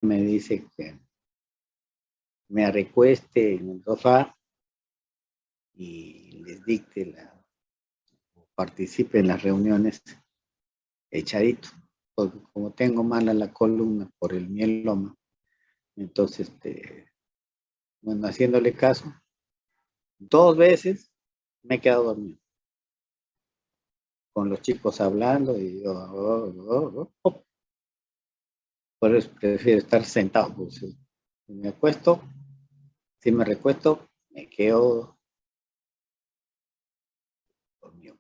me dice que me recueste en el sofá y les dicte participe en las reuniones echadito, porque como tengo mala la columna por el mieloma, entonces, bueno, haciéndole caso, 2 veces me he quedado dormido, con los chicos hablando y yo, por eso prefiero estar sentado, pues, si me acuesto, si me recuesto, me quedo dormido.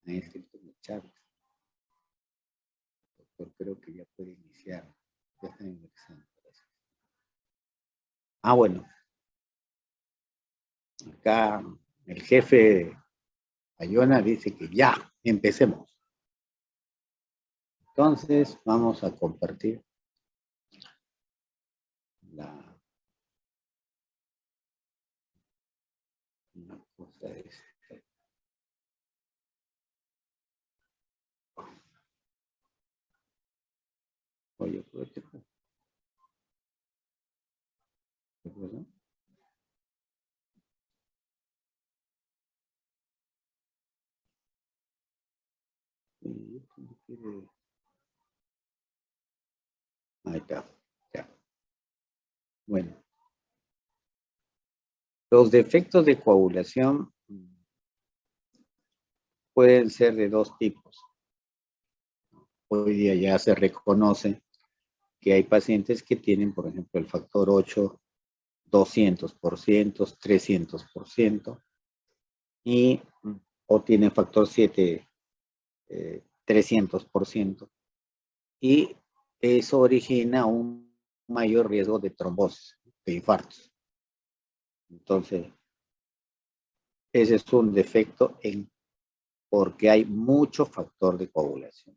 Ahí escrito en el chat. Doctor, creo que ya puede iniciar. Ya está ingresando. Bueno. Acá el jefe Ayona dice que ya, empecemos. Entonces, vamos a compartir una cosa es. Oye, ¿qué pasa? ¿Qué pasa? Ahí está. Ya. Bueno. Los defectos de coagulación pueden ser de dos tipos. Hoy día ya se reconoce que hay pacientes que tienen, por ejemplo, el factor 8, 200%, 300%, o tienen factor 7, 300%, y eso origina un mayor riesgo de trombosis, de infartos. Entonces, ese es un defecto porque hay mucho factor de coagulación.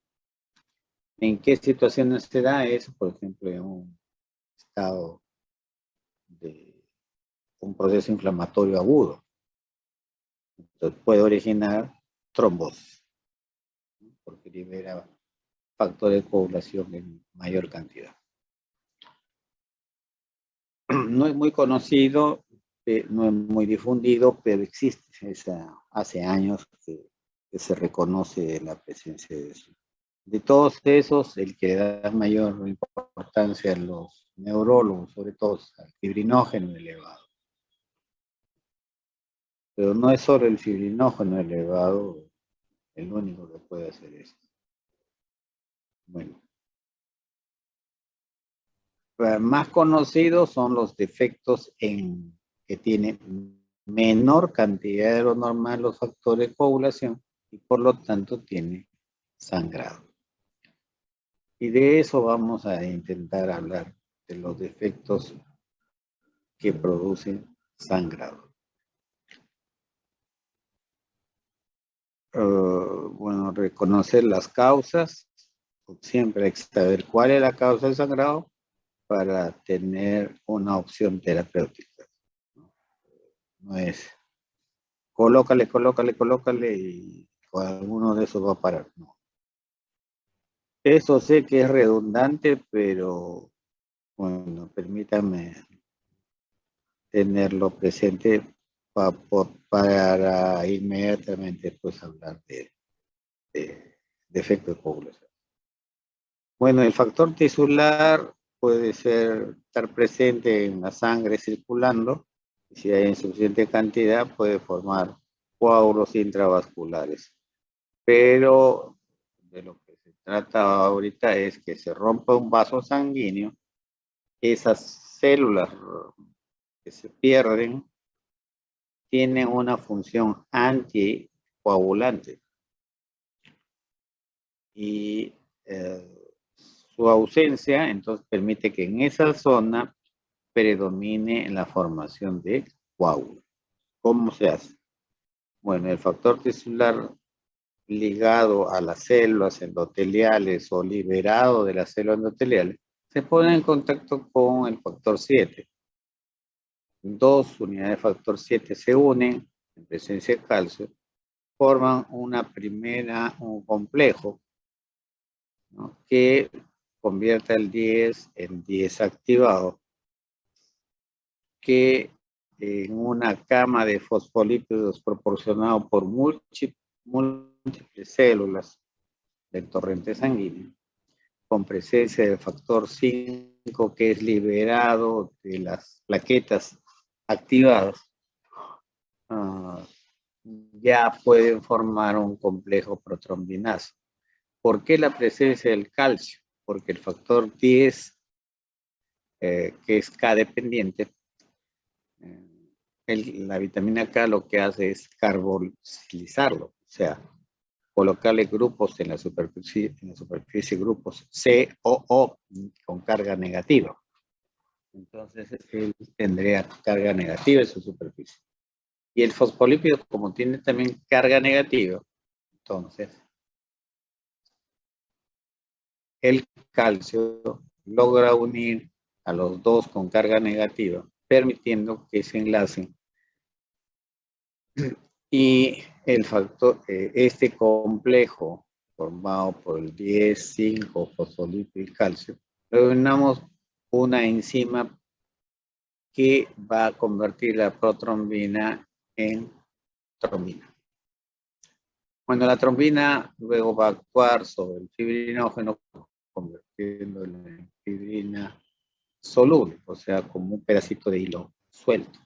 ¿En qué situaciones se da eso? Por ejemplo, en un estado de un proceso inflamatorio agudo. Entonces, puede originar trombosis, porque libera factor de coagulación en mayor cantidad. No es muy conocido, no es muy difundido, pero existe. Hace años que se reconoce la presencia de eso. De todos esos, el que da mayor importancia a los neurólogos, sobre todo al fibrinógeno elevado. Pero no es solo el fibrinógeno elevado el único que puede hacer esto. Bueno. Más conocidos son los defectos que tienen menor cantidad de lo normal los factores de coagulación y por lo tanto tiene sangrado. Y de eso vamos a intentar hablar, de los defectos que producen sangrado. Bueno, reconocer las causas, siempre hay que saber cuál es la causa del sangrado para tener una opción terapéutica. No es colócale y con alguno de esos va a parar. No. Eso sé que es redundante, pero bueno, permítanme tenerlo presente para inmediatamente pues hablar de efecto de coagulación. Bueno, el factor tisular puede estar presente en la sangre circulando, y si hay insuficiente cantidad puede formar coágulos intravasculares. Pero de lo que se trata ahorita es que se rompa un vaso sanguíneo, esas células que se pierden tienen una función anticoagulante y su ausencia entonces permite que en esa zona predomine la formación de coágulos. ¿Cómo se hace? Bueno, el factor tisular ligado a las células endoteliales o liberado de las células endoteliales, se pone en contacto con el factor 7. Dos unidades de factor 7 se unen en presencia de calcio, forman un complejo, ¿no?, que convierte el 10 en 10 activado, que en una cama de fosfolípidos proporcionado por múltiples células del torrente sanguíneo, con presencia del factor 5 que es liberado de las plaquetas activadas, ya pueden formar un complejo protrombinazo. ¿Por qué la presencia del calcio? Porque el factor 10, que es K dependiente, la vitamina K lo que hace es carboxilizarlo, o sea, colocarle grupos en la superficie grupos C o O con carga negativa. Entonces, él tendría carga negativa en su superficie. Y el fosfolípido, como tiene también carga negativa, entonces, el calcio logra unir a los dos con carga negativa, permitiendo que se enlacen. Y el factor, este complejo formado por el 10, 5, fosfolípido y calcio, denominamos una enzima que va a convertir la protrombina en trombina. Bueno, la trombina luego va a actuar sobre el fibrinógeno, convirtiéndolo en fibrina soluble, o sea, como un pedacito de hilo suelto.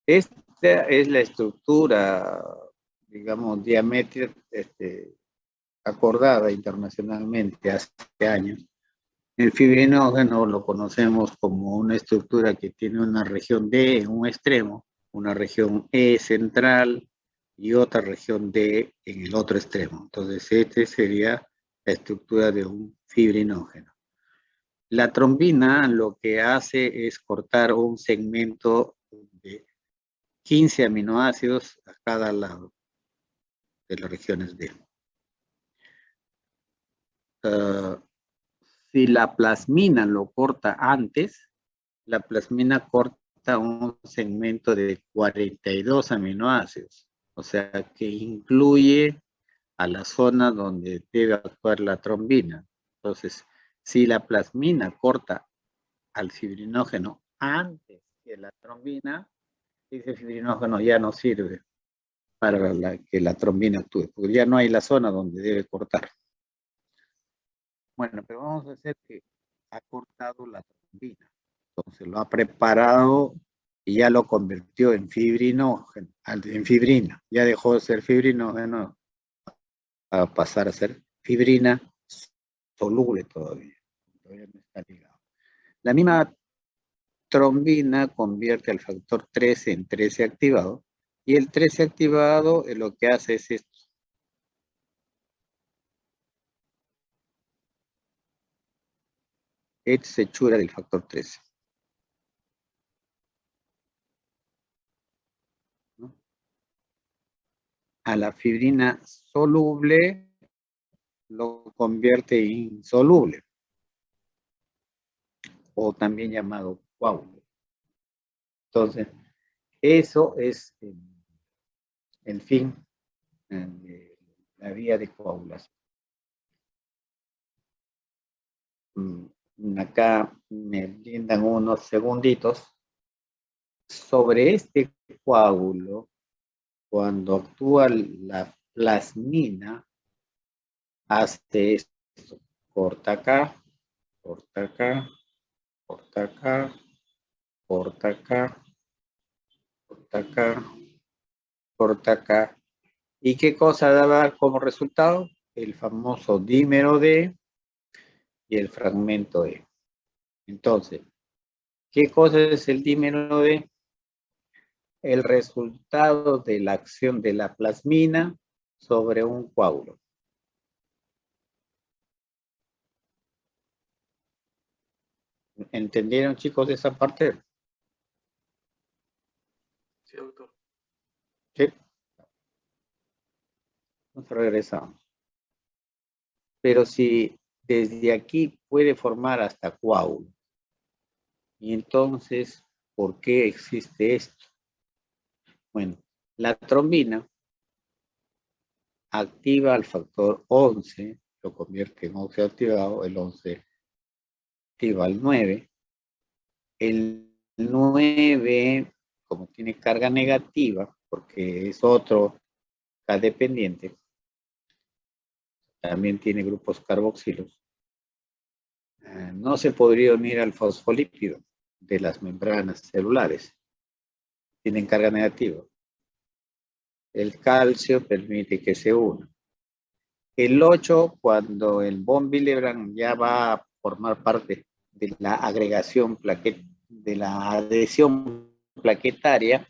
Esta es la estructura, digamos, diamétrica, acordada internacionalmente hace años. El fibrinógeno lo conocemos como una estructura que tiene una región D en un extremo, una región E central y otra región D en el otro extremo. Entonces, esta sería la estructura de un fibrinógeno. La trombina lo que hace es cortar un segmento de 15 aminoácidos a cada lado de las regiones D. Si la plasmina lo corta antes, la plasmina corta un segmento de 42 aminoácidos, o sea que incluye a la zona donde debe actuar la trombina. Entonces, si la plasmina corta al fibrinógeno antes que la trombina, ese fibrinógeno ya no sirve para que la trombina actúe, porque ya no hay la zona donde debe cortar. Bueno, pero vamos a hacer que ha cortado la trombina. Entonces lo ha preparado y ya lo convirtió en fibrinógeno, en fibrina. Ya dejó de ser fibrinógeno a pasar a ser fibrina soluble todavía. Todavía no está ligado. La misma trombina convierte al factor 13 en 13 activado y el 13 activado lo que hace es esto. Es hechura del factor 13. ¿No? A la fibrina soluble lo convierte en insoluble, o también llamado coágulo. Entonces, eso es el fin de la vía de coagulación. Acá me brindan unos segunditos. Sobre este coágulo, cuando actúa la plasmina, hace esto. Corta acá, corta acá, corta acá, corta acá, corta acá, corta acá. ¿Y qué cosa daba como resultado? El famoso dímero D y el fragmento E. Entonces, ¿qué cosa es el dímero D? El resultado de la acción de la plasmina sobre un coágulo. ¿Entendieron, chicos, esa parte? Sí, doctor. Sí. Nos regresamos. Pero si desde aquí puede formar hasta coágulo, y entonces, ¿por qué existe esto? Bueno, la trombina activa el factor 11 lo convierte en óxido activado, el 11 activa al 9. El 9, como tiene carga negativa, porque es otro K dependiente, también tiene grupos carboxilos, no se podría unir al fosfolípido de las membranas celulares. Tienen carga negativa. El calcio permite que se una. El 8, cuando el von Willebrand ya va a formar parte de la agregación de la adhesión plaquetaria,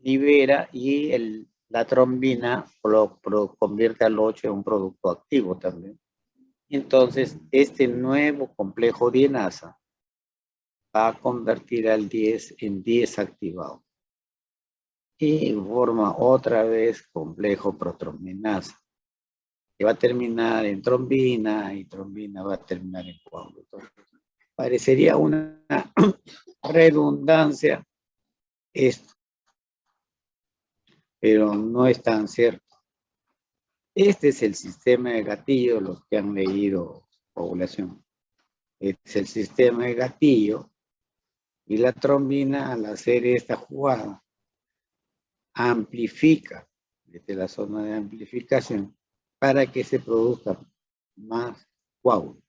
libera y la trombina convierte al 8 en un producto activo también. Entonces, este nuevo complejo dienasa va a convertir al 10 en 10 activado. Y forma otra vez complejo protrombinasa, que va a terminar en trombina y trombina va a terminar en coágulo. Parecería una redundancia esto, pero no es tan cierto. Este es el sistema de gatillo, los que han leído población. Este es el sistema de gatillo y la trombina, al hacer esta jugada, amplifica desde la zona de amplificación para que se produzca más coágulo.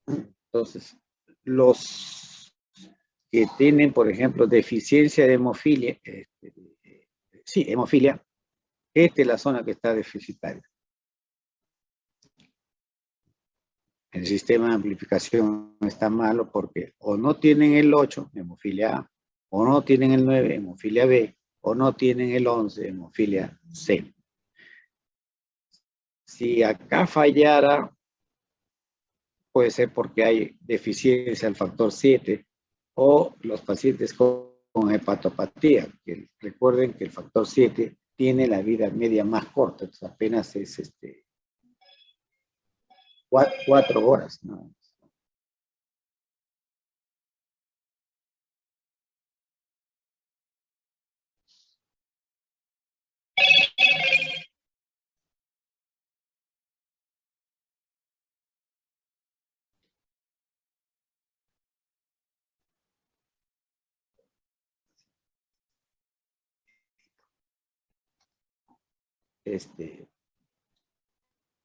Entonces, los que tienen, por ejemplo, deficiencia de hemofilia, hemofilia, esta es la zona que está deficitaria. El sistema de amplificación está malo porque o no tienen el 8, hemofilia A, o no tienen el 9, hemofilia B, o no tienen el 11, hemofilia C. Si acá fallara, puede ser porque hay deficiencia del factor 7 o los pacientes con hepatopatía, que recuerden que el factor 7 tiene la vida media más corta, entonces apenas es 4 horas, ¿no?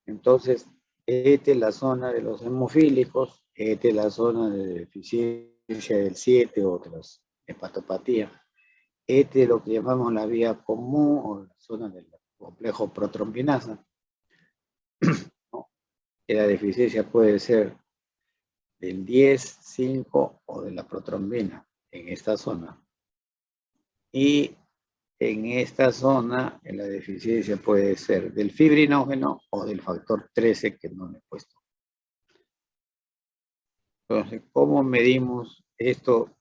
Entonces, esta es la zona de los hemofílicos, esta es la zona de deficiencia del 7 o otras hepatopatías. Este es lo que llamamos la vía común o la zona del complejo protrombinasa. ¿No? La deficiencia puede ser del 10, 5 o de la protrombina en esta zona. Y en esta zona, la deficiencia puede ser del fibrinógeno o del factor 13 que no le he puesto. Entonces, ¿cómo medimos esto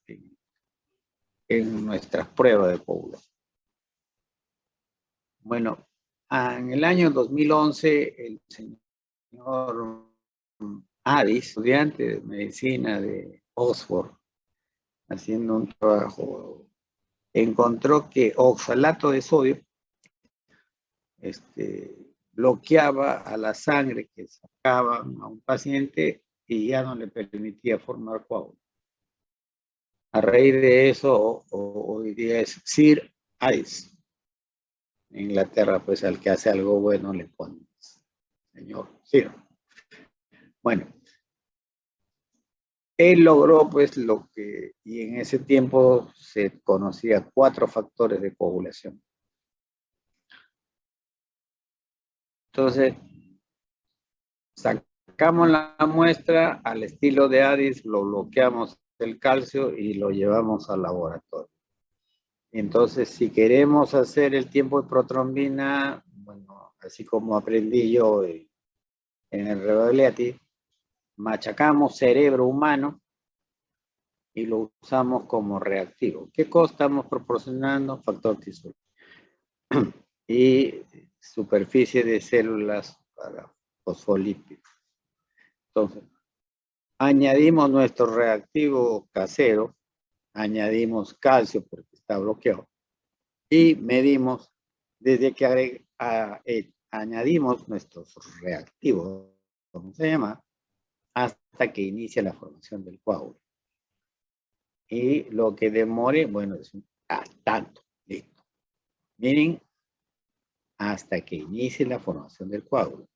en nuestras pruebas de población? Bueno, en el año 2011, el señor Addis, estudiante de medicina de Oxford, haciendo un trabajo, encontró que oxalato de sodio bloqueaba a la sangre que sacaban a un paciente y ya no le permitía formar coágulos. A raíz de eso, hoy día es Sir Addis. En Inglaterra, pues al que hace algo bueno le ponen señor Sir. Bueno, él logró pues lo que, y en ese tiempo se conocía 4 factores de coagulación. Entonces, sacamos la muestra al estilo de Addis, lo bloqueamos el calcio y lo llevamos al laboratorio. Entonces, si queremos hacer el tiempo de protrombina, bueno, así como aprendí yo en el Revegliati, machacamos cerebro humano y lo usamos como reactivo. ¿Qué cosa estamos proporcionando? Factor T-sul. Y superficie de células para fosfolípidos. Entonces, añadimos nuestro reactivo casero, añadimos calcio porque está bloqueado y medimos desde que añadimos nuestros reactivos, ¿cómo se llama? Hasta que inicie la formación del coágulo. Y lo que demore, bueno, es tanto. Listo. Miren, hasta que inicie la formación del coágulo.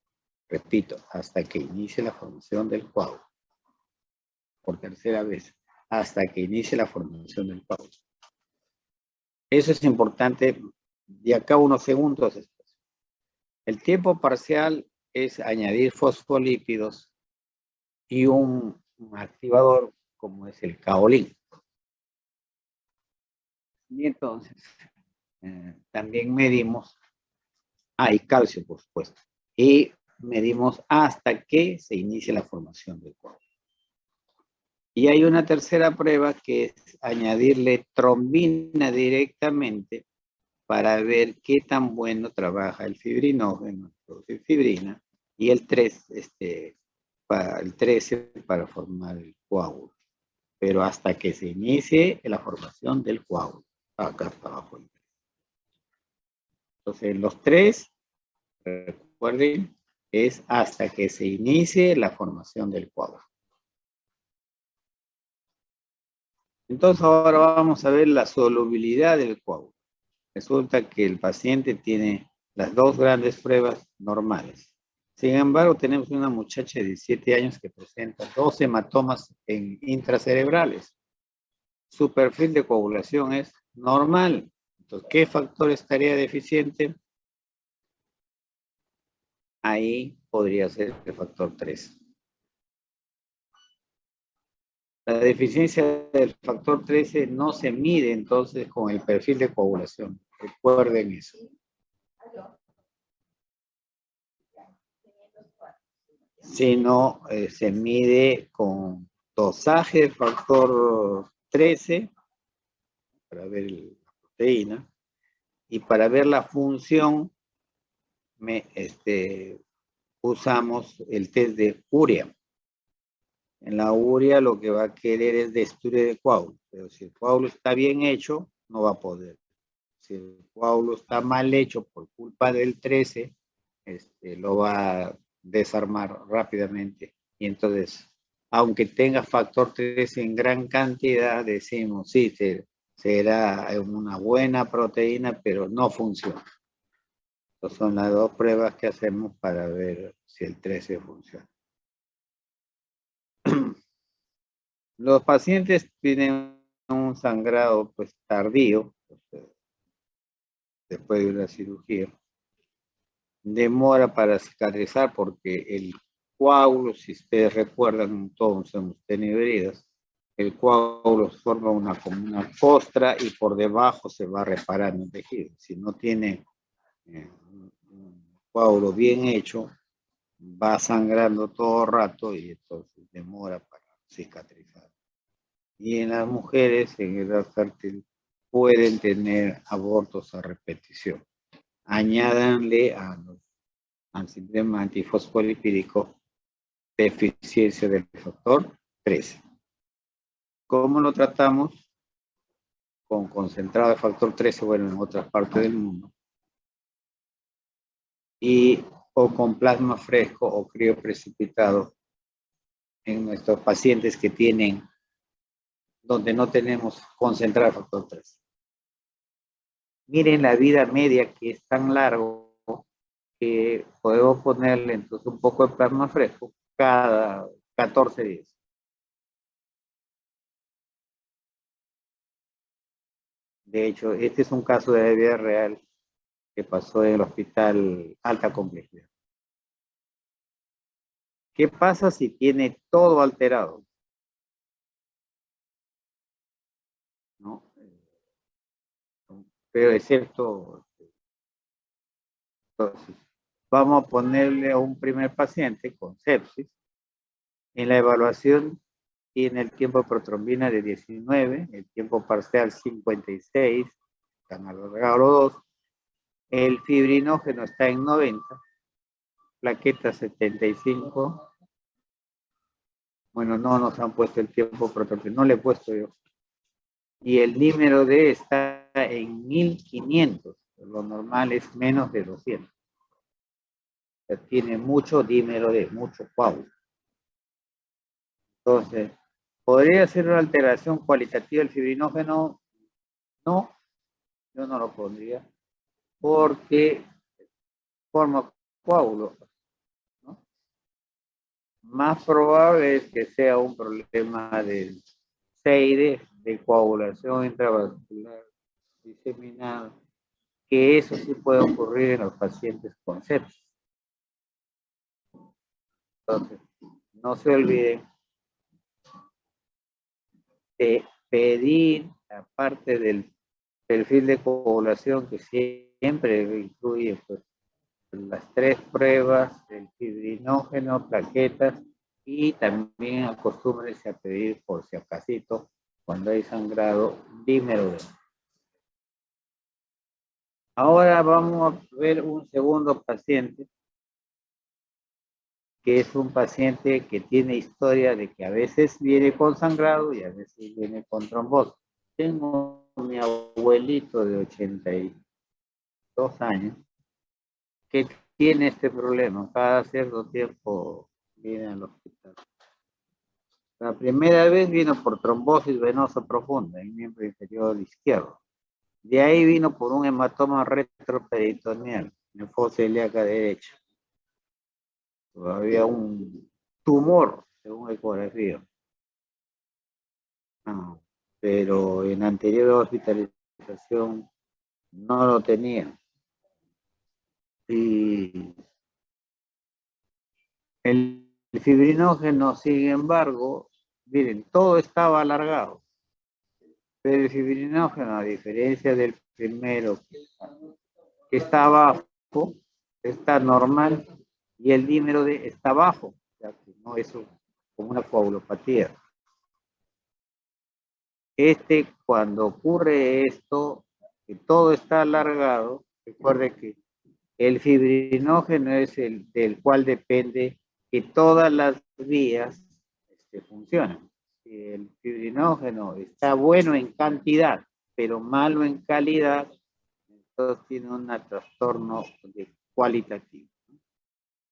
Repito, hasta que inicie la formación del coágulo. Por tercera vez, hasta que inicie la formación del coágulo. Eso es importante, de acá unos segundos después. El tiempo parcial es añadir fosfolípidos y un activador como es el caolín. Y entonces, también medimos, y calcio, por supuesto, y medimos hasta que se inicie la formación del coágulo. Y hay una tercera prueba que es añadirle trombina directamente para ver qué tan bueno trabaja el fibrinógeno, el fibrina, y el 13 para formar el coágulo. Pero hasta que se inicie la formación del coágulo. Acá está abajo. Entonces, los 3, recuerden, es hasta que se inicie la formación del coágulo. Entonces, ahora vamos a ver la solubilidad del coágulo. Resulta que el paciente tiene las dos grandes pruebas normales. Sin embargo, tenemos una muchacha de 17 años que presenta 2 hematomas intracerebrales. Su perfil de coagulación es normal. Entonces, ¿qué factor estaría deficiente? Ahí podría ser el factor 3. La deficiencia del factor 13 no se mide entonces con el perfil de coagulación. Recuerden eso. Sino se mide con dosaje de factor 13 para ver la proteína y para ver la función usamos el test de urea. En la urea lo que va a querer es destruir el coágulo, pero si el coágulo está bien hecho, no va a poder. Si el coágulo está mal hecho por culpa del 13, lo va a desarmar rápidamente. Y entonces, aunque tenga factor 13 en gran cantidad, decimos, sí, será una buena proteína, pero no funciona. Estas son las dos pruebas que hacemos para ver si el 13 funciona. Los pacientes tienen un sangrado pues tardío, después de una cirugía. Demora para cicatrizar porque el coágulo, si ustedes recuerdan, todos hemos tenido heridas, el coágulo forma como una costra y por debajo se va reparando el tejido. Si no tiene un coágulo bien hecho, va sangrando todo el rato y entonces demora para cicatrizar. Y en las mujeres en edad fértil pueden tener abortos a repetición. Añádanle al sistema antifosfolipídico deficiencia del factor 13. ¿Cómo lo tratamos? Con concentrado de factor 13, bueno, en otras partes del mundo. O con plasma fresco o crioprecipitado en nuestros pacientes que tienen, donde no tenemos concentrado de factor 13. Miren la vida media que es tan largo que podemos ponerle entonces un poco de plasma fresco cada 14 días. De hecho, este es un caso de la vida real que pasó en el hospital alta complejidad. ¿Qué pasa si tiene todo alterado? ¿No? Pero es cierto, entonces, vamos a ponerle a un primer paciente con sepsis. En la evaluación tiene el tiempo de protrombina de 19, el tiempo parcial 56, canal alargado 2, el fibrinógeno está en 90, plaqueta 75. Bueno, no nos han puesto el tiempo protrombina, no le he puesto yo. Y el número D está en 1500, lo normal es menos de 200. tiene mucho dímero D, mucho coágulo. Entonces, ¿podría ser una alteración cualitativa del fibrinógeno? No, yo no lo pondría, porque forma coágulo, ¿no? Más probable es que sea un problema del CID, de coagulación intravascular diseminada, que eso sí puede ocurrir en los pacientes con sepsis. Entonces, no se olviden de pedir, aparte del perfil de coagulación que siempre incluye pues, las 3 pruebas, el fibrinógeno, plaquetas, y también acostúmbrense a pedir por si acaso, cuando hay sangrado, dímero D. Ahora vamos a ver un segundo paciente, que es un paciente que tiene historia de que a veces viene con sangrado y a veces viene con trombosis. Tengo a mi abuelito de 82 años que tiene este problema. Cada cierto tiempo viene al hospital. La primera vez vino por trombosis venosa profunda en el miembro inferior izquierdo. De ahí vino por un hematoma retroperitoneal en la fosa ilíaca derecha. Había un tumor según ecografía. Pero en anterior hospitalización no lo tenía. Y el fibrinógeno, sin embargo, miren, todo estaba alargado. Pero el fibrinógeno, a diferencia del primero, que está abajo, está normal, y el dímero D está abajo, o sea que no es como una coagulopatía. Cuando ocurre esto, que todo está alargado, recuerde que el fibrinógeno es el del cual depende que todas las vías funcionen. Si el fibrinógeno está bueno en cantidad, pero malo en calidad, entonces tiene un trastorno cualitativo.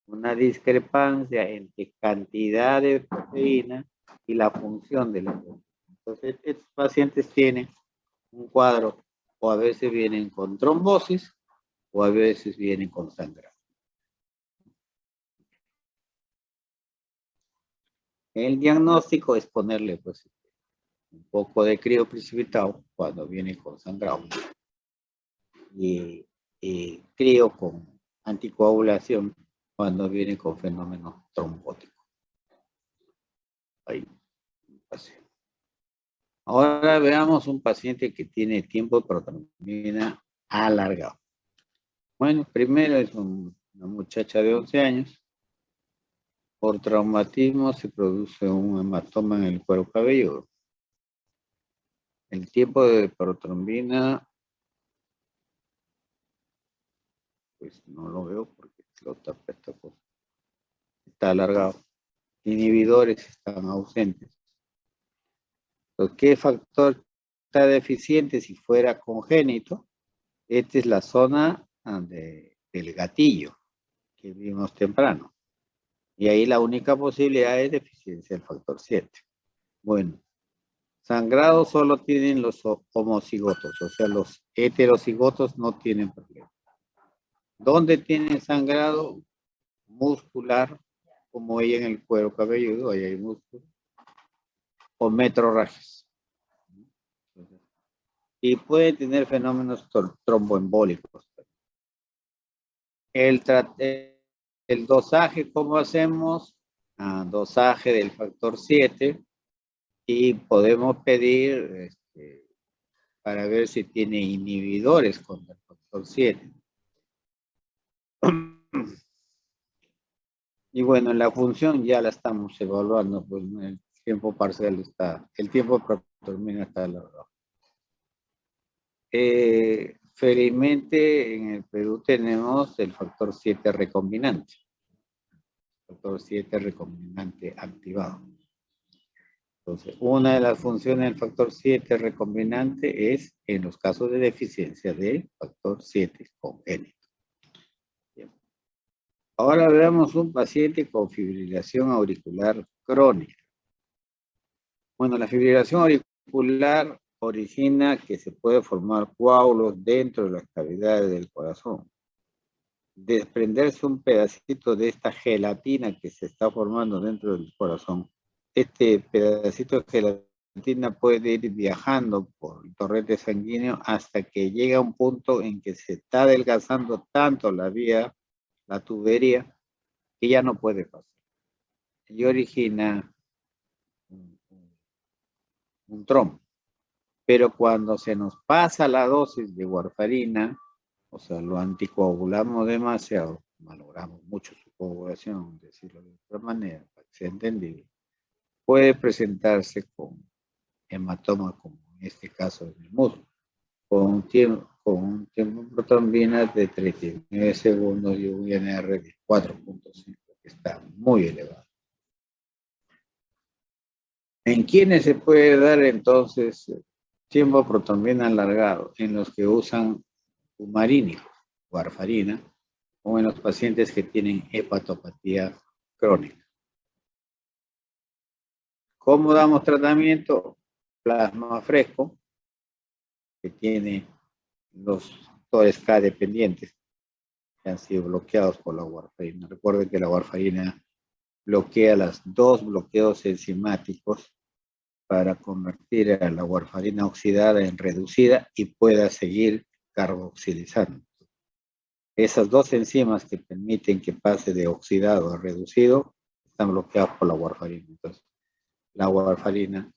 Una discrepancia entre cantidad de proteína y la función de la proteína. Entonces, estos pacientes tienen un cuadro, o a veces vienen con trombosis, o a veces vienen con sangrado. El diagnóstico es ponerle pues un poco de crío precipitado cuando viene con sangrado y crío con anticoagulación cuando viene con fenómeno trombótico. Ahí pasé. Ahora veamos un paciente que tiene tiempo de protrombina alargado. Bueno, primero es una muchacha de 11 años. Por traumatismo se produce un hematoma en el cuero cabelludo. El tiempo de protrombina, pues no lo veo porque lo tapa esta cosa. Está alargado. Inhibidores están ausentes. Entonces, ¿qué factor está deficiente si fuera congénito? Esta es la zona del gatillo que vimos temprano. Y ahí la única posibilidad es deficiencia del factor 7. Bueno, sangrado solo tienen los homocigotos, o sea, los heterocigotos no tienen problema. ¿Dónde tienen sangrado? Muscular, como ella en el cuero cabelludo, ahí hay músculo, o metrorragias. Y puede tener fenómenos tromboembólicos. El dosaje, ¿cómo hacemos? Dosaje del factor 7 y podemos pedir para ver si tiene inhibidores contra el factor 7. Y bueno, la función ya la estamos evaluando, pues el tiempo parcial está, el tiempo de protrombina está alargado. Felizmente en el Perú tenemos el factor 7 recombinante. Factor 7 recombinante activado. Entonces, una de las funciones del factor 7 recombinante es en los casos de deficiencia de factor 7 congénito. Bien. Ahora veamos un paciente con fibrilación auricular crónica. Bueno, la fibrilación auricular origina que se puede formar coágulos dentro de las cavidades del corazón. Desprenderse un pedacito de esta gelatina que se está formando dentro del corazón. Este pedacito de gelatina puede ir viajando por el torrente sanguíneo hasta que llega a un punto en que se está adelgazando tanto la vía, la tubería, que ya no puede pasar. Y origina un trombo. Pero cuando se nos pasa la dosis de warfarina, o sea, lo anticoagulamos demasiado, malogramos mucho su coagulación, decirlo de otra manera, para que sea entendible, puede presentarse con hematoma, como en este caso en el muslo, con un tiempo protrombina de 39 segundos y un INR de 4.5, que está muy elevado. ¿En quiénes se puede dar entonces tiempo protrombina alargado? En los que usan fumarínico, warfarina, o en los pacientes que tienen hepatopatía crónica. ¿Cómo damos tratamiento? Plasma fresco, que tiene los factores K dependientes que han sido bloqueados por la warfarina. Recuerden que la warfarina bloquea los dos bloqueos enzimáticos para convertir a la warfarina oxidada en reducida y pueda seguir carboxilizando. Esas dos enzimas que permiten que pase de oxidado a reducido están bloqueadas por la warfarina. Entonces, la warfarina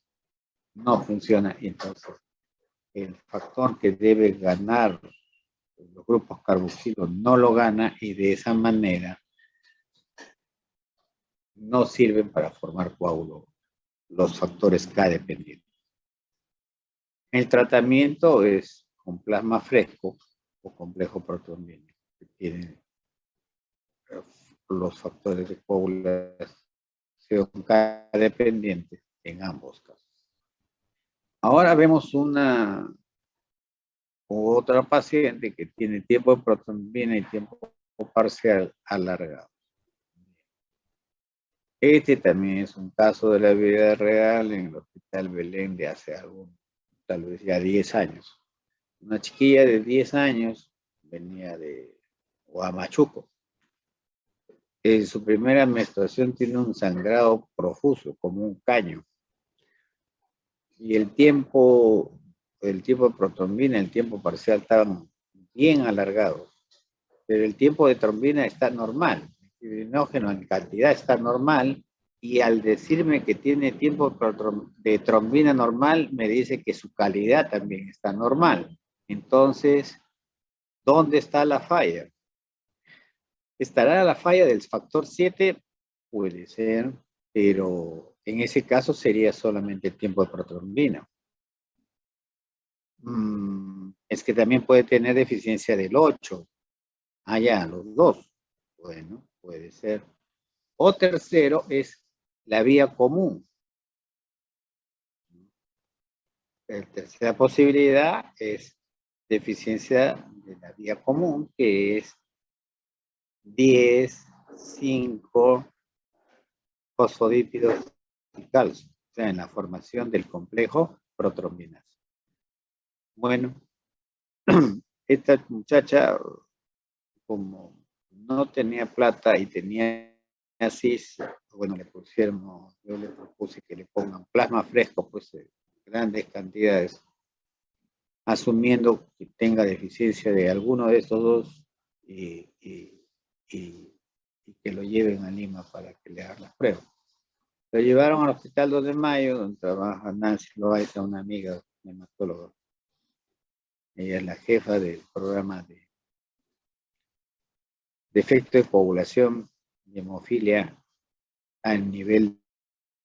no funciona. Entonces, el factor que debe ganar los grupos carboxilos no lo gana y de esa manera no sirven para formar coágulos los factores K dependientes. El tratamiento es con plasma fresco o complejo protrombínico, que tiene los factores de coagulación K dependientes en ambos casos. Ahora vemos otra paciente que tiene tiempo de protrombina y tiempo parcial alargado. Este también es un caso de la vida real en el Hospital Belén de hace tal vez ya 10 años. Una chiquilla de 10 años venía de Huamachuco. En su primera menstruación tiene un sangrado profuso, como un caño. Y el tiempo de protrombina, el tiempo parcial estaban bien alargados. Pero el tiempo de trombina está normal. El fibrinógeno en cantidad está normal. Y al decirme que tiene tiempo de trombina normal, me dice que su calidad también está normal. Entonces, ¿dónde está la falla? ¿Estará la falla del factor 7? Puede ser, pero en ese caso sería solamente el tiempo de protrombina. Es que también puede tener deficiencia del 8. Ah, ya, los dos. Bueno, puede ser. O tercero es la vía común. La tercera posibilidad es deficiencia de la vía común, que es 10, 5 fosfolípidos y calcio, o sea, en la formación del complejo protrombinasa. Bueno, esta muchacha, como no tenía plata y tenía cis, bueno, yo le propuse que le pongan plasma fresco, pues grandes cantidades, asumiendo que tenga deficiencia de alguno de estos dos y que lo lleven a Lima para que le hagan las pruebas. Lo llevaron al Hospital 2 de Mayo, donde trabaja Nancy Loaiza, una amiga hematóloga. Ella es la jefa del programa de defecto de coagulación y hemofilia a nivel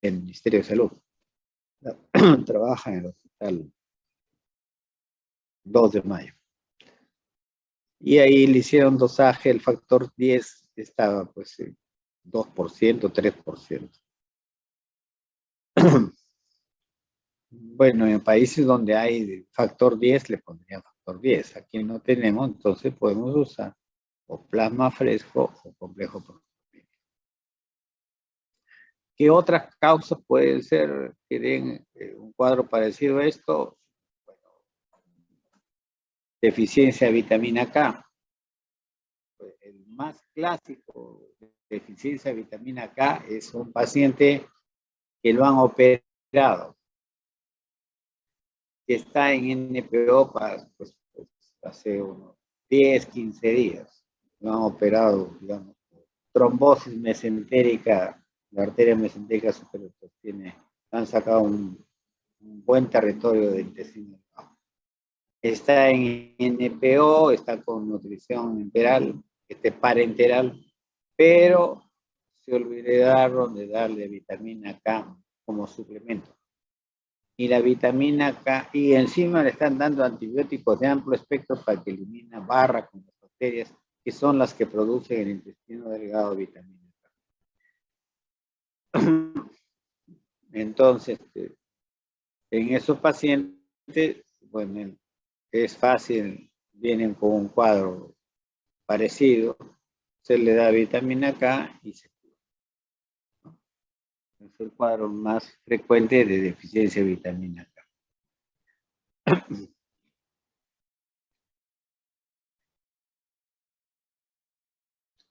del Ministerio de Salud. Trabaja en el Hospital 2 de Mayo. Y ahí le hicieron dosaje, el factor 10 estaba pues 2%, 3%. Bueno, en países donde hay factor 10 le pondrían factor 10. Aquí no tenemos, entonces podemos usar o plasma fresco o complejo proteínico. ¿Qué otras causas pueden ser que den un cuadro parecido a esto? Bueno, deficiencia de vitamina K. El más clásico de deficiencia de vitamina K es un paciente que lo han operado, que está en NPO hace unos 10, 15 días. Lo han operado, digamos, trombosis mesentérica, la arteria mesentérica superior, han sacado un buen territorio de intestino delgado. Está en NPO, está con nutrición enteral, parenteral, pero se olvidaron de darle vitamina K como suplemento. Y la vitamina K, y encima le están dando antibióticos de amplio espectro para que elimina barra con las bacterias, que son las que producen el intestino delgado vitamina K. Entonces, en esos pacientes, bueno, es fácil, vienen con un cuadro parecido, se le da vitamina K y se cura. Es el cuadro más frecuente de deficiencia de vitamina K.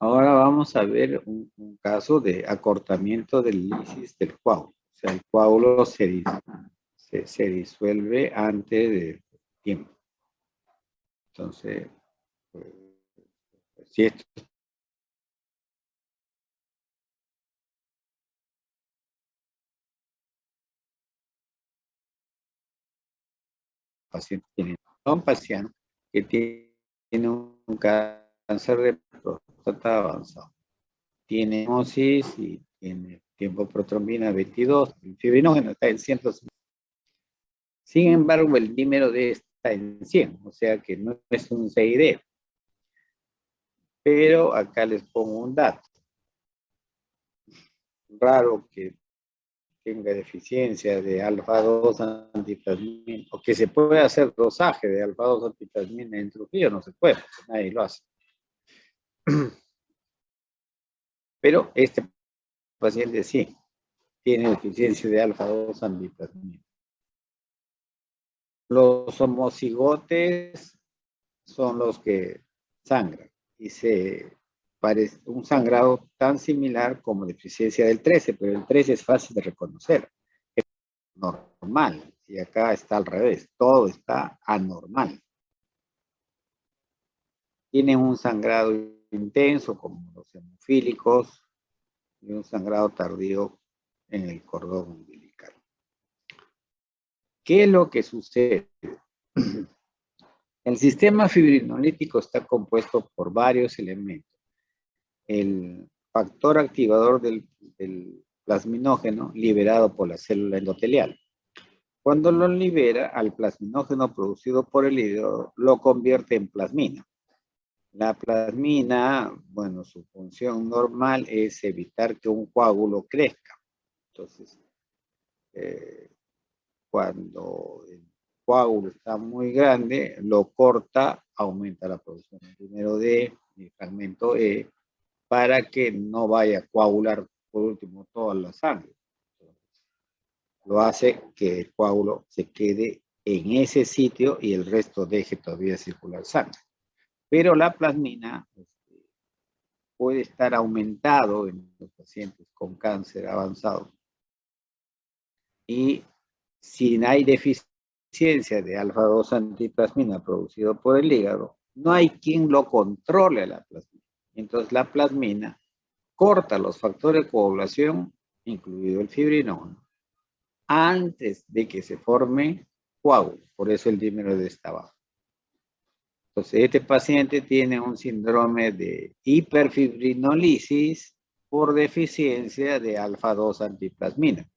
Ahora vamos a ver un caso de acortamiento del lisis del coágulo. O sea, el coágulo se disuelve antes del tiempo. Entonces, si esto paciente tiene un paciente que tiene un cáncer de próstata avanzado. Tiene hemosis y tiene tiempo protrombina 22, el fibrinógeno está en 150. Sin embargo, el dímero D está en 100, o sea que no es un CID. Pero acá les pongo un dato. Raro que tenga deficiencia de alfa-2 antiplasmina, o que se pueda hacer dosaje de alfa-2 antiplasmina en Trujillo, no se puede, nadie lo hace. Pero este paciente sí, tiene deficiencia de alfa-2 antiplasmina. Los homocigotes son los que sangran y se parece un sangrado tan similar como deficiencia del 13, pero el 13 es fácil de reconocer. Es normal. Y acá está al revés. Todo está anormal. Tienen un sangrado intenso como los hemofílicos y un sangrado tardío en el cordón umbilical. ¿Qué es lo que sucede? El sistema fibrinolítico está compuesto por varios elementos. El factor activador del plasminógeno liberado por la célula endotelial. Cuando lo libera, al plasminógeno producido por el hígado lo convierte en plasmina. La plasmina, bueno, su función normal es evitar que un coágulo crezca. Entonces, cuando el coágulo está muy grande, lo corta, aumenta la producción primero de fragmento E, para que no vaya a coagular por último toda la sangre. Lo hace que el coágulo se quede en ese sitio y el resto deje todavía circular sangre. Pero la plasmina puede estar aumentado en los pacientes con cáncer avanzado. Y si hay deficiencia de alfa-2 antiplasmina producido por el hígado, no hay quien lo controle la plasmina. Entonces la plasmina corta los factores de coagulación, incluido el fibrinógeno, antes de que se forme coágulo. Por eso el dímero D está bajo. Entonces, este paciente tiene un síndrome de hiperfibrinolisis por deficiencia de alfa-2 antiplasmina,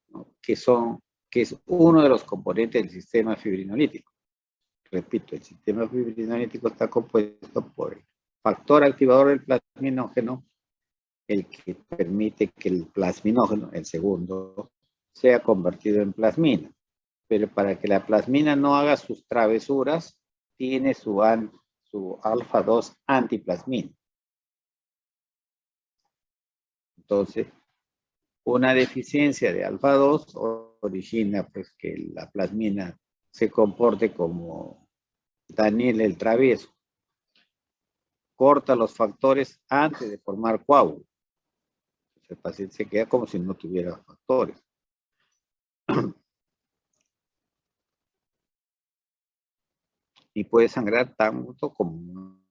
¿no? que es uno de los componentes del sistema fibrinolítico. Repito, el sistema fibrinolítico está compuesto por el factor activador del plasminógeno, el que permite que el plasminógeno, el segundo, sea convertido en plasmina. Pero para que la plasmina no haga sus travesuras, tiene su su alfa 2 antiplasmina. Entonces, una deficiencia de alfa 2 origina pues que la plasmina se comporte como Daniel el travieso. Corta los factores antes de formar coágulo. El paciente se queda como si no tuviera factores. Y puede sangrar tanto como...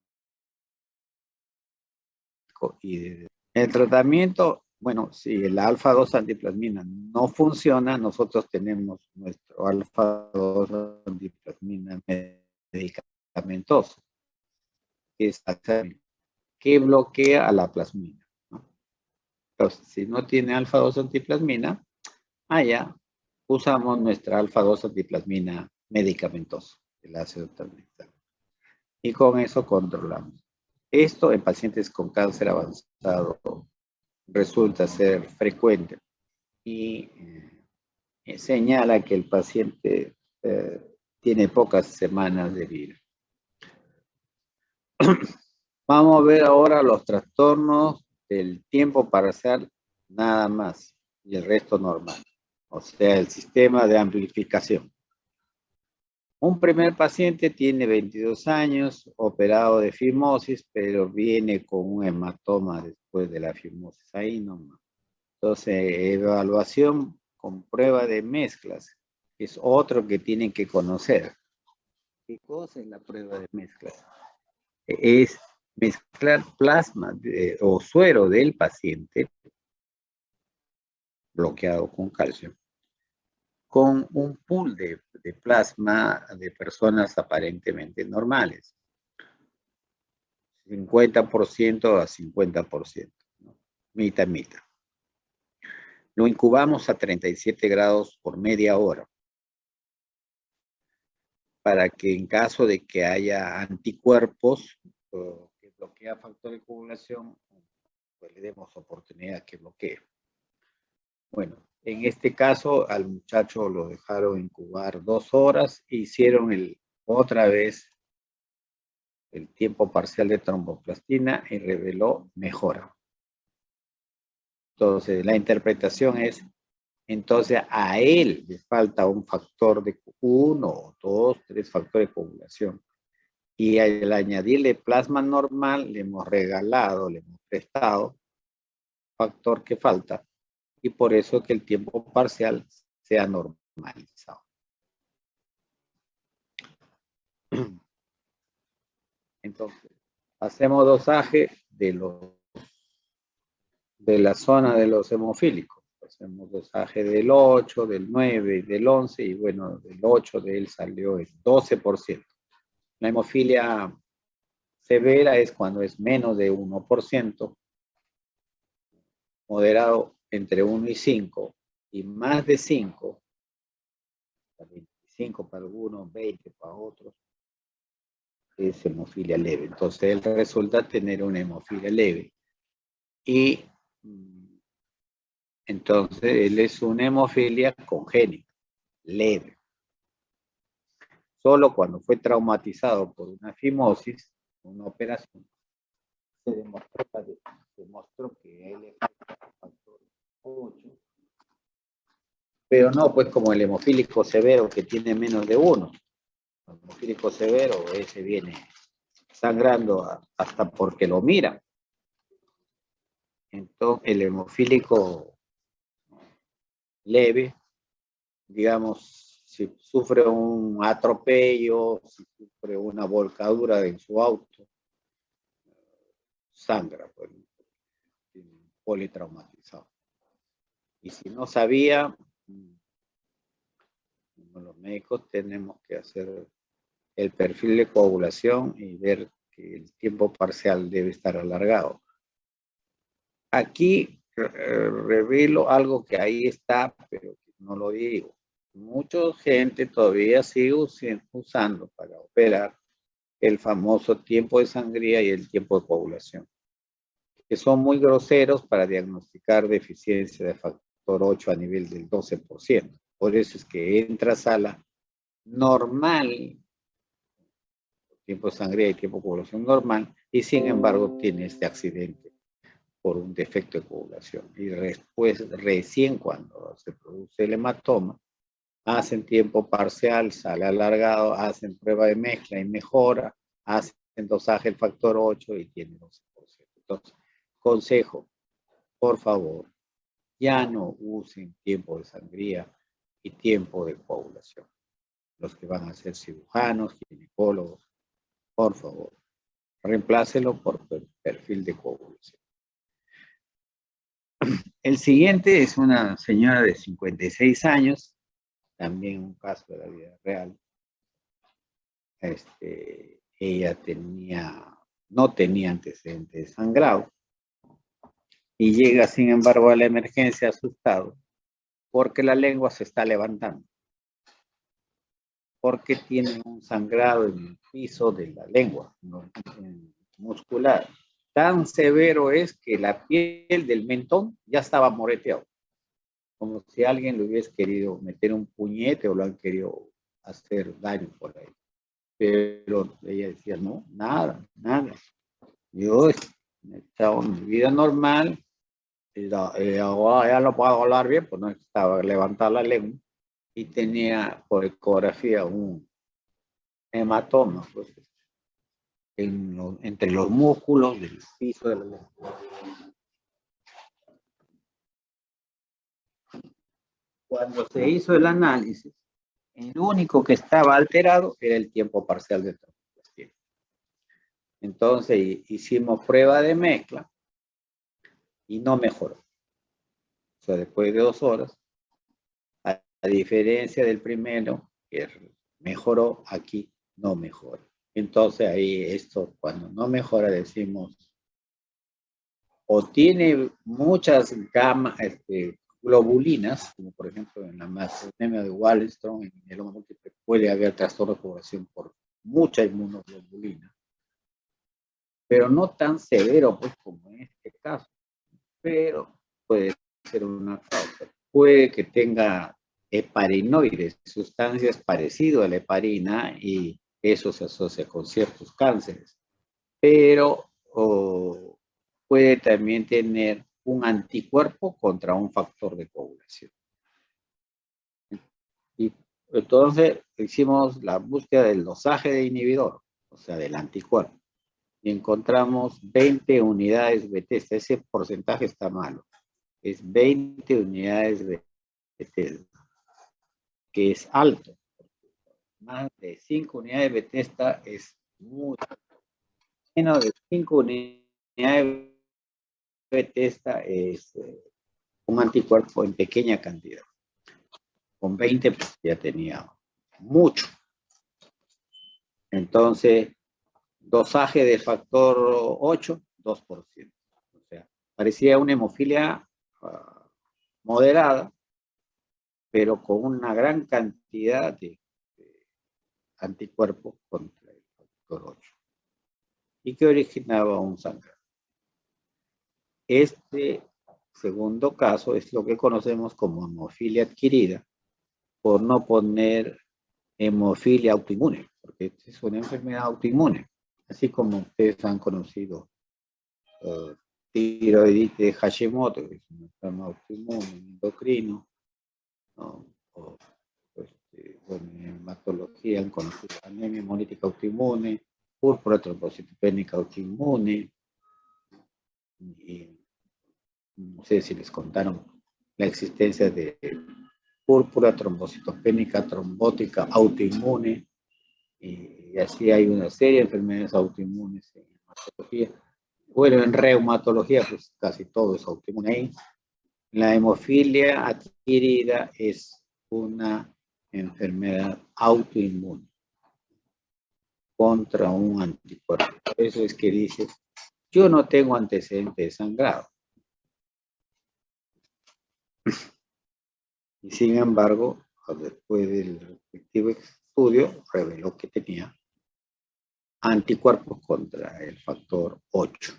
Y el tratamiento, bueno, si el alfa 2 antiplasmina no funciona, nosotros tenemos nuestro alfa 2 antiplasmina medicamentoso, que bloquea a la plasmina, ¿no? Entonces, si no tiene alfa 2 antiplasmina, ya usamos nuestra alfa 2 antiplasmina medicamentosa, el ácido tranexaminal. Y con eso controlamos. Esto en pacientes con cáncer avanzado resulta ser frecuente y señala que el paciente tiene pocas semanas de vida. Vamos a ver ahora los trastornos del tiempo parcial nada más y el resto normal, o sea, el sistema de amplificación. Un primer paciente tiene 22 años, operado de fimosis, pero viene con un hematoma después de la fimosis. Ahí nomás. Entonces, evaluación con prueba de mezclas. Es otro que tienen que conocer. ¿Qué cosa es la prueba de mezclas? Es mezclar plasma o suero del paciente bloqueado con calcio con un pool de plasma de personas aparentemente normales. 50% a 50%, ¿no? Mitad, mitad. Lo incubamos a 37 grados por media hora para que en caso de que haya anticuerpos que bloquea factor de coagulación, pues le demos oportunidad que bloquee. Bueno, en este caso al muchacho lo dejaron incubar 2 horas e hicieron otra vez el tiempo parcial de tromboplastina y reveló mejora. Entonces, la interpretación es, entonces a él le falta un factor de 1, 2, 3 factores de coagulación. Y al añadirle plasma normal, le hemos regalado, le hemos prestado factor que falta. Y por eso que el tiempo parcial sea normalizado. Entonces, hacemos dosaje de la zona de los hemofílicos. Hacemos dosaje del 8, del 9 y del 11, y bueno, del 8 de él salió el 12%. La hemofilia severa es cuando es menos de 1%, moderado entre 1 y 5, y más de 5, 25 para algunos, 20 para otros, es hemofilia leve. Entonces él resulta tener una hemofilia leve. Y entonces él es una hemofilia congénita, leve. Solo cuando fue traumatizado por una fimosis, una operación, se demostró que él es factor 8. Pero no, pues como el hemofílico severo que tiene menos de 1. El hemofílico severo, ese viene sangrando hasta porque lo mira. Entonces, el hemofílico leve, digamos, si sufre un atropello, si sufre una volcadura en su auto, sangra, pues, politraumatizado. Y si no sabía, los médicos tenemos que hacer el perfil de coagulación y ver que el tiempo parcial debe estar alargado. Aquí revelo algo que ahí está, pero no lo digo. Mucha gente todavía sigue usando para operar el famoso tiempo de sangría y el tiempo de coagulación, que son muy groseros para diagnosticar deficiencia de factor 8 a nivel del 12%. Por eso es que entra a sala normal, tiempo de sangría y tiempo de coagulación normal, y sin embargo tiene este accidente por un defecto de coagulación. Y después, recién cuando se produce el hematoma, hacen tiempo parcial, sale alargado, hacen prueba de mezcla y mejora, hacen dosaje el factor 8 y tiene 12%. Entonces, consejo, por favor, ya no usen tiempo de sangría y tiempo de coagulación. Los que van a ser cirujanos, ginecólogos, por favor, reemplácelo por perfil de coagulación. El siguiente es una señora de 56 años, también un caso de la vida real. Ella no tenía antecedentes de sangrado y llega, sin embargo, a la emergencia asustado porque la lengua se está levantando, porque tiene un sangrado en el piso de la lengua, ¿no? Muscular. Tan severo es que la piel del mentón ya estaba moreteado, como si alguien le hubiese querido meter un puñete o lo han querido hacer daño por ahí. Pero ella decía, no, nada, nada. Yo he estado en mi vida normal, ahora ya lo puedo hablar bien, pues no estaba levantada la lengua y tenía por ecografía un hematoma, pues, entre los músculos del piso de la lengua. Cuando se hizo el análisis, el único que estaba alterado era el tiempo parcial de trombocitopenia. Entonces hicimos prueba de mezcla y no mejoró. O sea, después de 2 horas, a diferencia del primero, que mejoró, aquí no mejora. Entonces ahí esto, cuando no mejora, decimos, o tiene muchas gamas, globulinas, como por ejemplo en la anemia de Waldenström, en el mieloma múltiple, puede haber trastorno de coagulación por mucha inmunoglobulina, pero no tan severo pues como en este caso, pero puede ser una causa. Puede que tenga heparinoides, sustancias parecidas a la heparina, y eso se asocia con ciertos cánceres, pero puede también tener un anticuerpo contra un factor de coagulación. Y entonces hicimos la búsqueda del dosaje de inhibidor, o sea, del anticuerpo, y encontramos 20 unidades Bethesda. Ese porcentaje está malo. Es 20 unidades Bethesda, que es alto. Más de 5 unidades Bethesda es mucho. Menos de 5 unidades Bethesda es un anticuerpo en pequeña cantidad. Con 20 pues, ya tenía mucho. Entonces, dosaje de factor 8, 2%. O sea, parecía una hemofilia moderada, pero con una gran cantidad de anticuerpos contra el factor 8. ¿Y que originaba un sangrado? Este segundo caso es lo que conocemos como hemofilia adquirida, por no poner hemofilia autoinmune, porque es una enfermedad autoinmune, así como ustedes han conocido tiroiditis de Hashimoto, que es una enfermedad autoinmune, endocrino, ¿no? O, bueno, en hematología han conocido anemia hemolítica autoinmune, púrpura trombocitopénica autoinmune, y no sé si les contaron la existencia de púrpura trombocitopénica trombótica autoinmune, y así hay una serie de enfermedades autoinmunes en hematología. Bueno, en reumatología, pues casi todo es autoinmune ahí. La hemofilia adquirida es una enfermedad autoinmune contra un anticuerpo. Eso es que dices, yo no tengo antecedentes de sangrado. Y sin embargo, después del respectivo estudio, reveló que tenía anticuerpos contra el factor 8.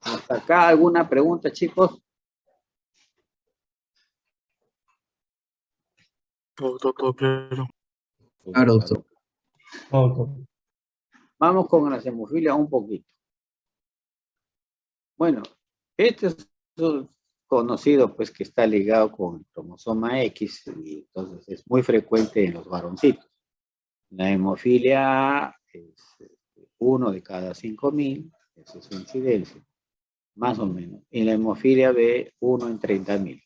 ¿Hasta acá alguna pregunta, chicos? Todo claro. Claro, doctor. Vamos con las hemofilias un poquito. Bueno, este es conocido, pues, que está ligado con el cromosoma X, y entonces es muy frecuente en los varoncitos. La hemofilia A es 1 de cada 5.000, esa es su incidencia, más o menos. Y la hemofilia B, 1 en 30.000.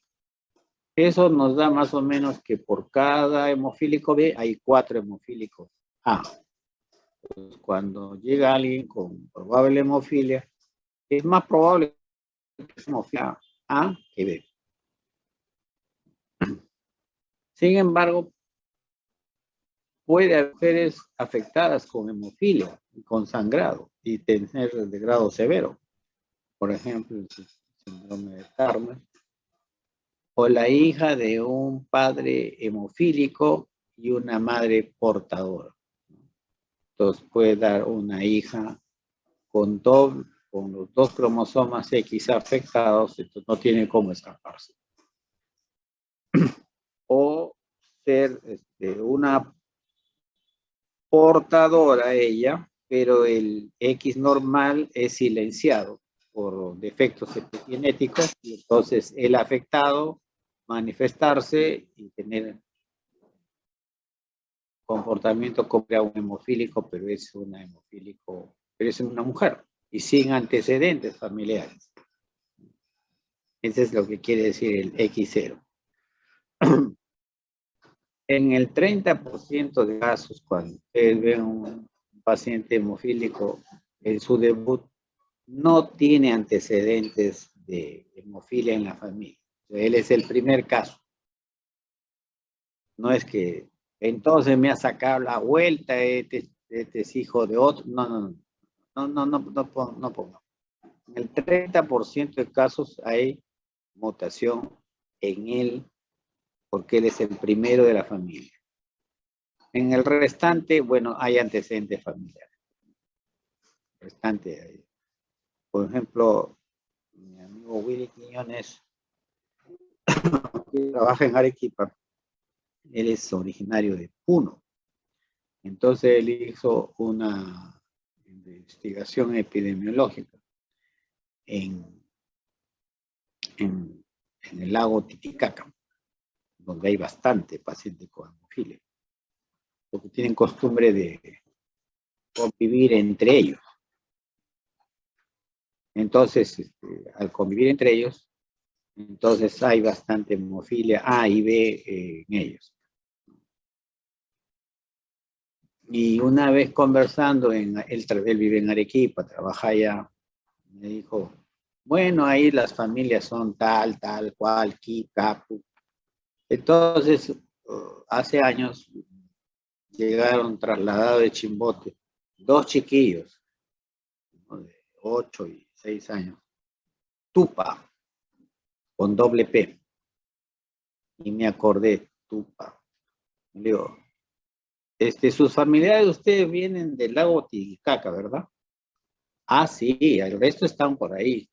Eso nos da más o menos que por cada hemofílico B hay 4 hemofílicos A. Entonces, cuando llega alguien con probable hemofilia, es más probable que sea hemofilia A que B. Sin embargo, puede haber mujeres afectadas con hemofilia, con sangrado, y tener de grado severo. Por ejemplo, el síndrome de Turner, o la hija de un padre hemofílico y una madre portadora. Entonces puede dar una hija con los dos cromosomas X afectados, entonces no tiene cómo escaparse. O ser una portadora ella, pero el X normal es silenciado por defectos epigenéticos, y entonces el afectado manifestarse y tener comportamiento como un hemofílico, pero es una mujer y sin antecedentes familiares. Eso es lo que quiere decir el X0. En el 30% de casos, cuando ustedes ven un paciente hemofílico en su debut, no tiene antecedentes de hemofilia en la familia. Él es el primer caso. No es que entonces me ha sacado la vuelta, este es hijo de otro. No pongo. En el 30% de casos hay mutación en él, porque él es el primero de la familia. En el restante, bueno, hay antecedentes familiares. Por ejemplo, mi amigo Willy Quiñones, que trabaja en Arequipa, él es originario de Puno. Entonces él hizo una investigación epidemiológica en el lago Titicaca, donde hay bastante pacientes con hemofilia, porque tienen costumbre de convivir entre ellos. Entonces, al convivir entre ellos, entonces hay bastante hemofilia A y B en ellos. Y una vez conversando, él vive en Arequipa, trabaja allá, me dijo, bueno, ahí las familias son tal cual, Capu. Entonces, hace años llegaron trasladados de Chimbote 2 chiquillos, ¿no?, de 8 y 6 años, Tupa, con doble P. Y me acordé, Tupa. Le digo, sus familiares de ustedes vienen del lago Titicaca, ¿verdad? Ah, sí, el resto están por ahí.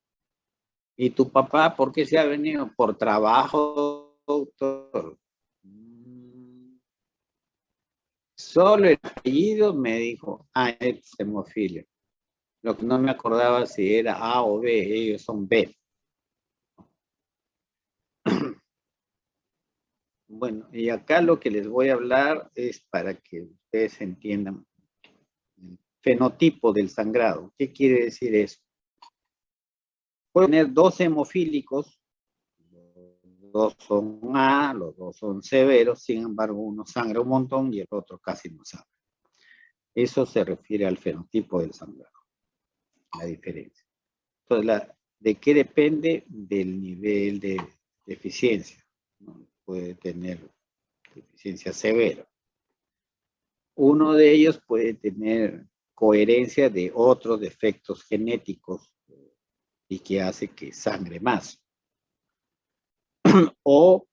¿Y tu papá por qué se ha venido? Por trabajo, doctor. Solo el apellido me dijo, es hemofilia. Lo que no me acordaba si era A o B, ellos son B. Bueno, y acá lo que les voy a hablar es para que ustedes entiendan el fenotipo del sangrado. ¿Qué quiere decir eso? Puede tener 2 hemofílicos, los 2 son A, los 2 son severos, sin embargo uno sangra un montón y el otro casi no sangra. Eso se refiere al fenotipo del sangrado, la diferencia. Entonces, ¿de qué depende? Del nivel de deficiencia, ¿no? Puede tener deficiencia severa. Uno de ellos puede tener coherencia de otros defectos genéticos y que hace que sangre más. O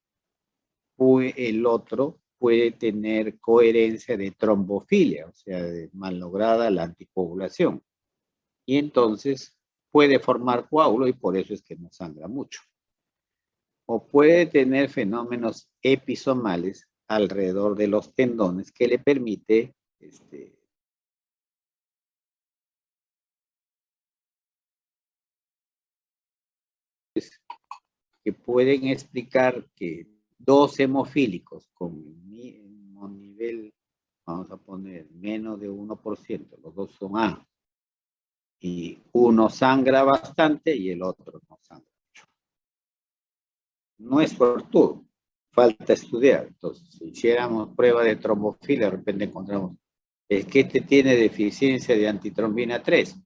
el otro puede tener coherencia de trombofilia, o sea, de malograda la anticoagulación. Y entonces puede formar coágulo y por eso es que no sangra mucho. O puede tener fenómenos episomales, alrededor de los tendones que le permite que pueden explicar que dos hemofílicos con el mismo nivel, vamos a poner menos de 1%, los dos son A, y uno sangra bastante y el otro no sangra mucho. No es fortuito, falta estudiar. Entonces, si hiciéramos prueba de trombofilia, de repente encontramos, es que este tiene deficiencia de antitrombina 3.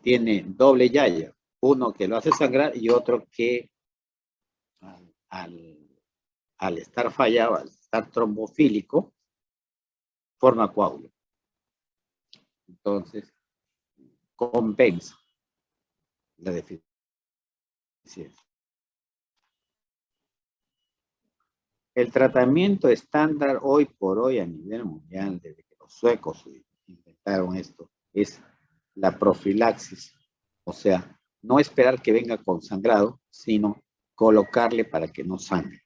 Tiene doble yaya, uno que lo hace sangrar y otro que al estar fallado, al estar trombofílico, forma coágulo. Entonces, compensa la deficiencia. El tratamiento estándar hoy por hoy a nivel mundial, desde que los suecos inventaron esto, es la profilaxis. O sea, no esperar que venga con sangrado, sino colocarle para que no sangre.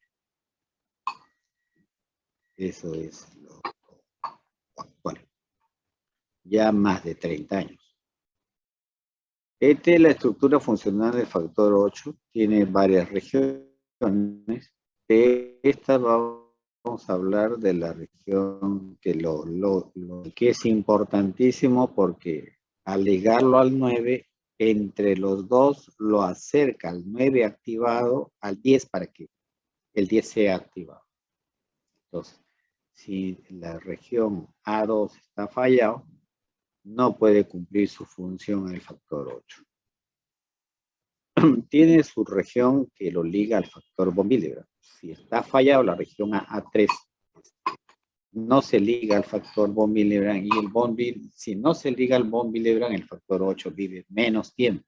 Eso es lo actual. Ya más de 30 años. Esta es la estructura funcional del factor 8. Tiene varias regiones. De esta vamos a hablar de la región que es importantísimo porque al ligarlo al 9, entre los dos lo acerca al 9 activado al 10 para que el 10 sea activado. Entonces, si la región A2 está fallado, no puede cumplir su función el factor 8. Tiene su región que lo liga al factor von Willebrand. Si está fallado la región A3, no se liga al factor von Willebrand y si no se liga al von Willebrand, el factor 8 vive menos tiempo.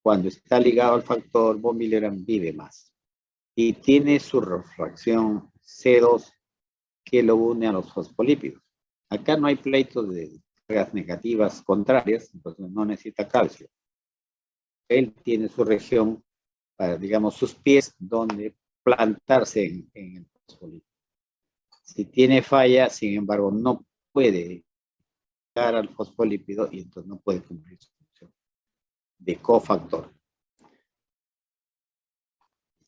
Cuando está ligado al factor von Willebrand, vive más. Y tiene su refracción C2 que lo une a los fosfolípidos. Acá no hay pleitos de cargas negativas contrarias, entonces no necesita calcio. Él tiene su región, para, digamos, sus pies donde plantarse en el fosfolípido. Si tiene falla, sin embargo, no puede llegar al fosfolípido y entonces no puede cumplir su función de cofactor.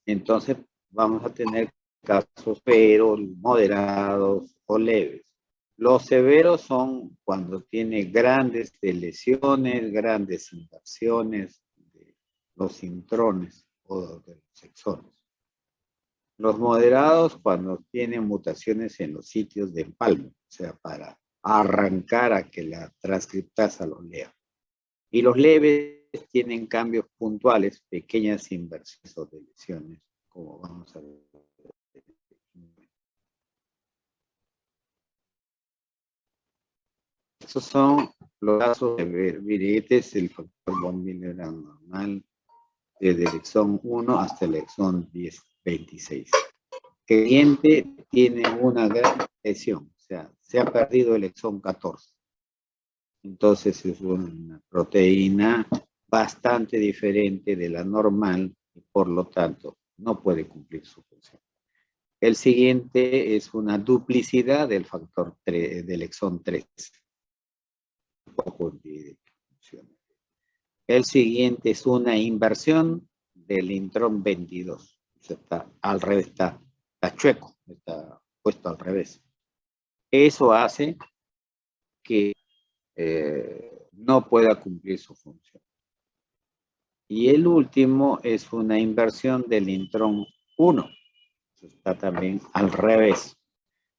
Entonces, vamos a tener casos pero moderados o leves. Los severos son cuando tiene grandes lesiones, grandes inversiones de los intrones o de los exones. Los moderados cuando tienen mutaciones en los sitios de empalme, o sea, para arrancar a que la transcriptasa lo lea. Y los leves tienen cambios puntuales, pequeñas inversiones o lesiones, como vamos a ver. Estos son los casos de viretes, el factor von Willebrand normal, desde el exón 1 hasta el exón 26. El diente tiene una gran lesión, o sea, se ha perdido el exón 14. Entonces es una proteína bastante diferente de la normal y por lo tanto no puede cumplir su función. El siguiente es una duplicidad del factor 3, del exón 3. El siguiente es una inversión del intrón 22. O sea, está al revés, está chueco, está puesto al revés. Eso hace que no pueda cumplir su función. Y el último es una inversión del intrón 1. Está también al revés.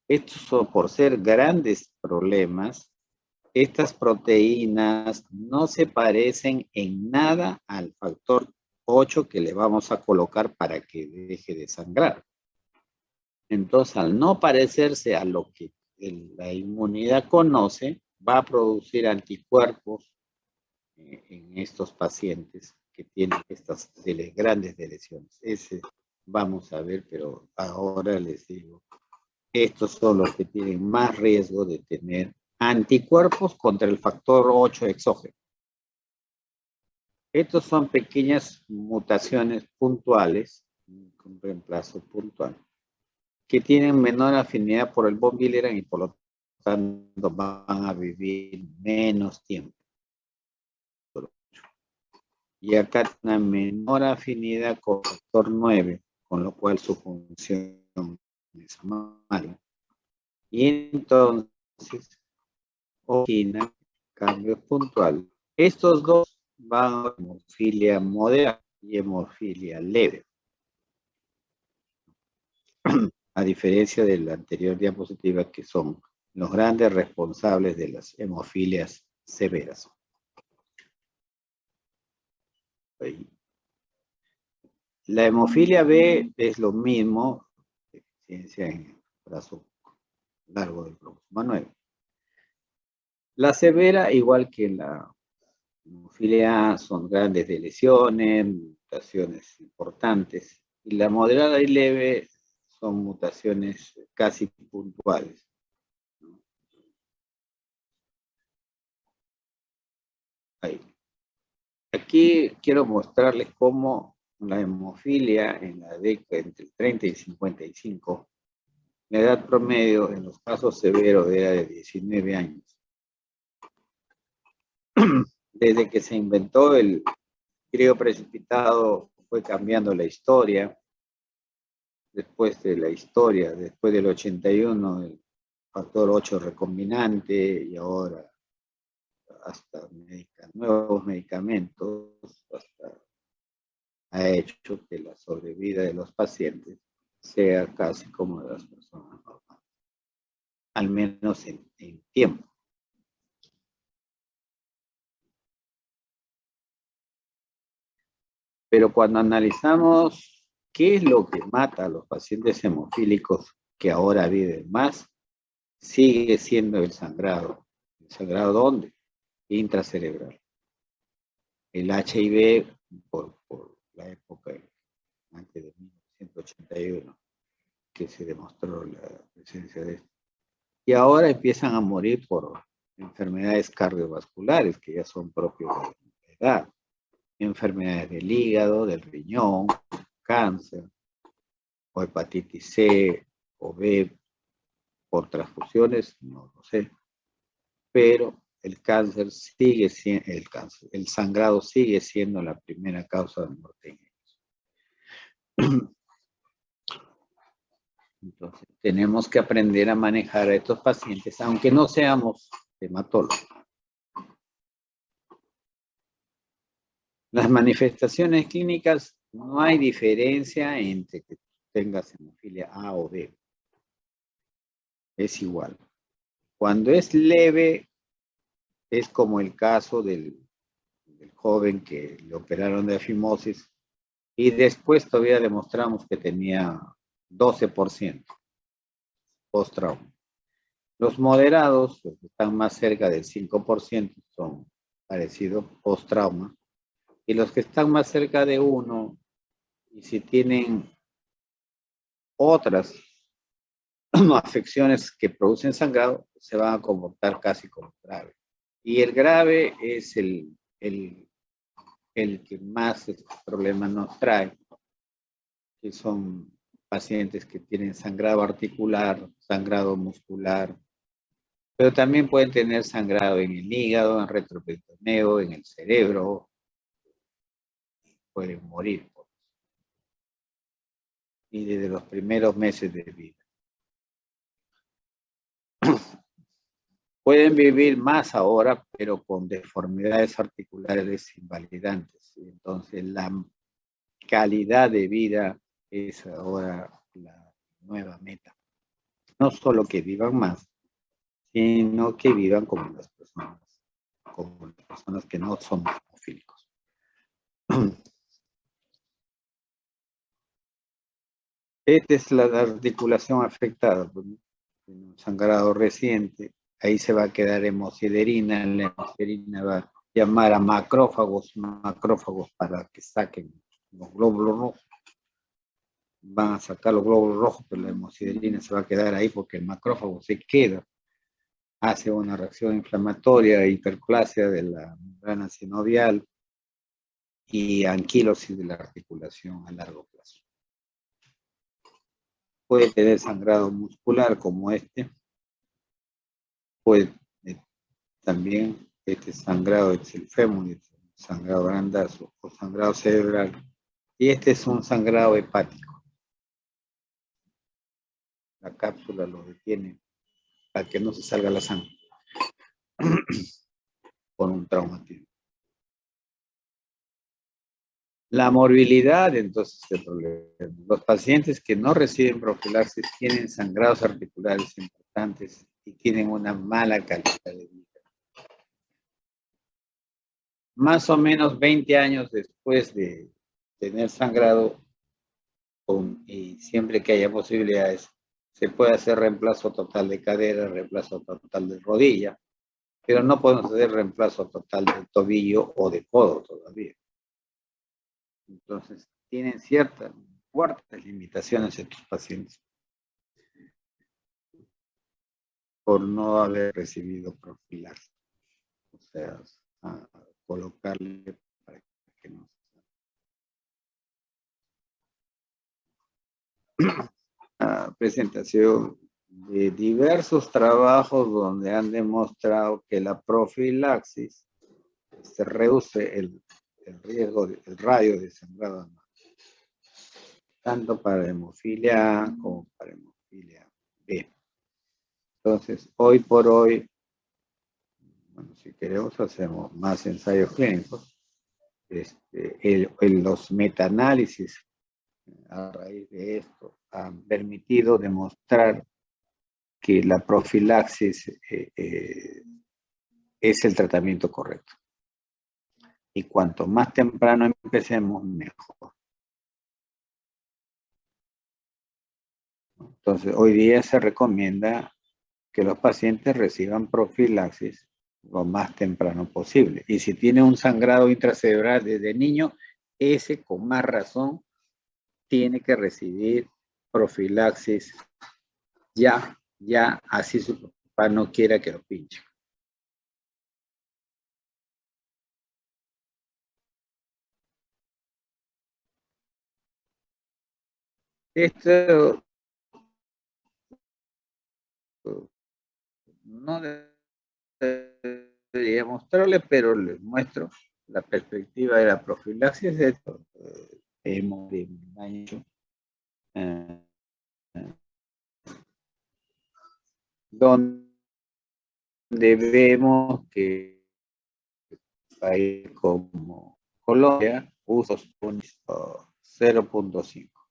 Estos por ser grandes problemas, estas proteínas no se parecen en nada al factor 8 que le vamos a colocar para que deje de sangrar. Entonces, al no parecerse a lo que la inmunidad conoce, va a producir anticuerpos en estos pacientes que tienen estas grandes lesiones. Ese vamos a ver, pero ahora les digo, estos son los que tienen más riesgo de tener anticuerpos contra el factor 8 exógeno. Estos son pequeñas mutaciones puntuales, un reemplazo puntual, que tienen menor afinidad por el von Willebrand y por lo tanto van a vivir menos tiempo. Y acá tiene una menor afinidad con el factor 9, con lo cual su función es mala. Y entonces origina cambios puntuales. Estos dos van a hemofilia moderada y hemofilia leve. A diferencia de la anterior diapositiva, que son los grandes responsables de las hemofilias severas. La hemofilia B es lo mismo, deficiencia en el brazo largo del cromosoma 9. La severa, igual que la hemofilia A, son grandes de lesiones, mutaciones importantes, y la moderada y leve son mutaciones casi puntuales. Ahí. Aquí quiero mostrarles cómo la hemofilia en la década entre 30 y 55, la edad promedio en los casos severos era de 19 años. Desde que se inventó el crío precipitado fue cambiando la historia. Después de la historia, después del 81, el factor 8 recombinante y ahora hasta nuevos medicamentos, hasta ha hecho que la sobrevida de los pacientes sea casi como de las personas normales, al menos en tiempo. Pero cuando analizamos qué es lo que mata a los pacientes hemofílicos que ahora viven más, sigue siendo el sangrado. ¿El sangrado dónde? Intracerebral. El HIV, por la época antes de 1981, que se demostró la presencia de esto. Y ahora empiezan a morir por enfermedades cardiovasculares, que ya son propias de la edad. Enfermedades del hígado, del riñón, cáncer, o hepatitis C o B, por transfusiones, no lo sé. Pero el cáncer sigue siendo, el sangrado sigue siendo la primera causa de muerte en ellos. Entonces, tenemos que aprender a manejar a estos pacientes, aunque no seamos hematólogos. Las manifestaciones clínicas, no hay diferencia entre que tengas hemofilia A o B. Es igual. Cuando es leve, es como el caso del joven que le operaron de afimosis y después todavía demostramos que tenía 12% post-trauma. Los moderados, los que están más cerca del 5%, son parecidos post-trauma. Y los que están más cerca de 1, y si tienen otras afecciones que producen sangrado, se van a comportar casi como grave. Y el grave es el que más problemas nos trae, que son pacientes que tienen sangrado articular, sangrado muscular, pero también pueden tener sangrado en el hígado, en retroperitoneo, en el cerebro, pueden morir. Y desde los primeros meses de vida. Pueden vivir más ahora, pero con deformidades articulares invalidantes. Entonces, la calidad de vida es ahora la nueva meta. No solo que vivan más, sino que vivan como las personas que no son hemofílicos. Esta es la articulación afectada por un sangrado reciente. Ahí se va a quedar hemosiderina. La hemosiderina va a llamar a macrófagos para que saquen los glóbulos rojos. Van a sacar los glóbulos rojos, pero la hemosiderina se va a quedar ahí porque el macrófago se queda. Hace una reacción inflamatoria, hiperplasia de la membrana sinovial, y anquilosis de la articulación a largo plazo. Puede tener sangrado muscular como este, puede también este sangrado es el fémur, sangrado grandazo o sangrado cerebral, y este es un sangrado hepático. La cápsula lo detiene para que no se salga la sangre por un traumatismo. La morbilidad, entonces, es el problema. Los pacientes que no reciben profilaxis tienen sangrados articulares importantes y tienen una mala calidad de vida. Más o menos 20 años después de tener sangrado, y siempre que haya posibilidades, se puede hacer reemplazo total de cadera, reemplazo total de rodilla, pero no podemos hacer reemplazo total de tobillo o de codo todavía. Entonces, tienen ciertas fuertes limitaciones estos pacientes por no haber recibido profilaxis. O sea, colocarle para que no. Presentación de diversos trabajos donde han demostrado que la profilaxis se reduce el riesgo, el radio de sangrado, tanto para hemofilia A como para hemofilia B. Entonces, hoy por hoy, bueno, si queremos hacemos más ensayos clínicos. Los metaanálisis a raíz de esto han permitido demostrar que la profilaxis es el tratamiento correcto. Y cuanto más temprano empecemos, mejor. Entonces, hoy día se recomienda que los pacientes reciban profilaxis lo más temprano posible. Y si tiene un sangrado intracerebral desde niño, ese con más razón tiene que recibir profilaxis ya, así su papá no quiera que lo pinche. Esto no debería mostrarle, pero les muestro la perspectiva de la profilaxis. Esto hemos hecho donde vemos que país como Colombia usa 0.5. O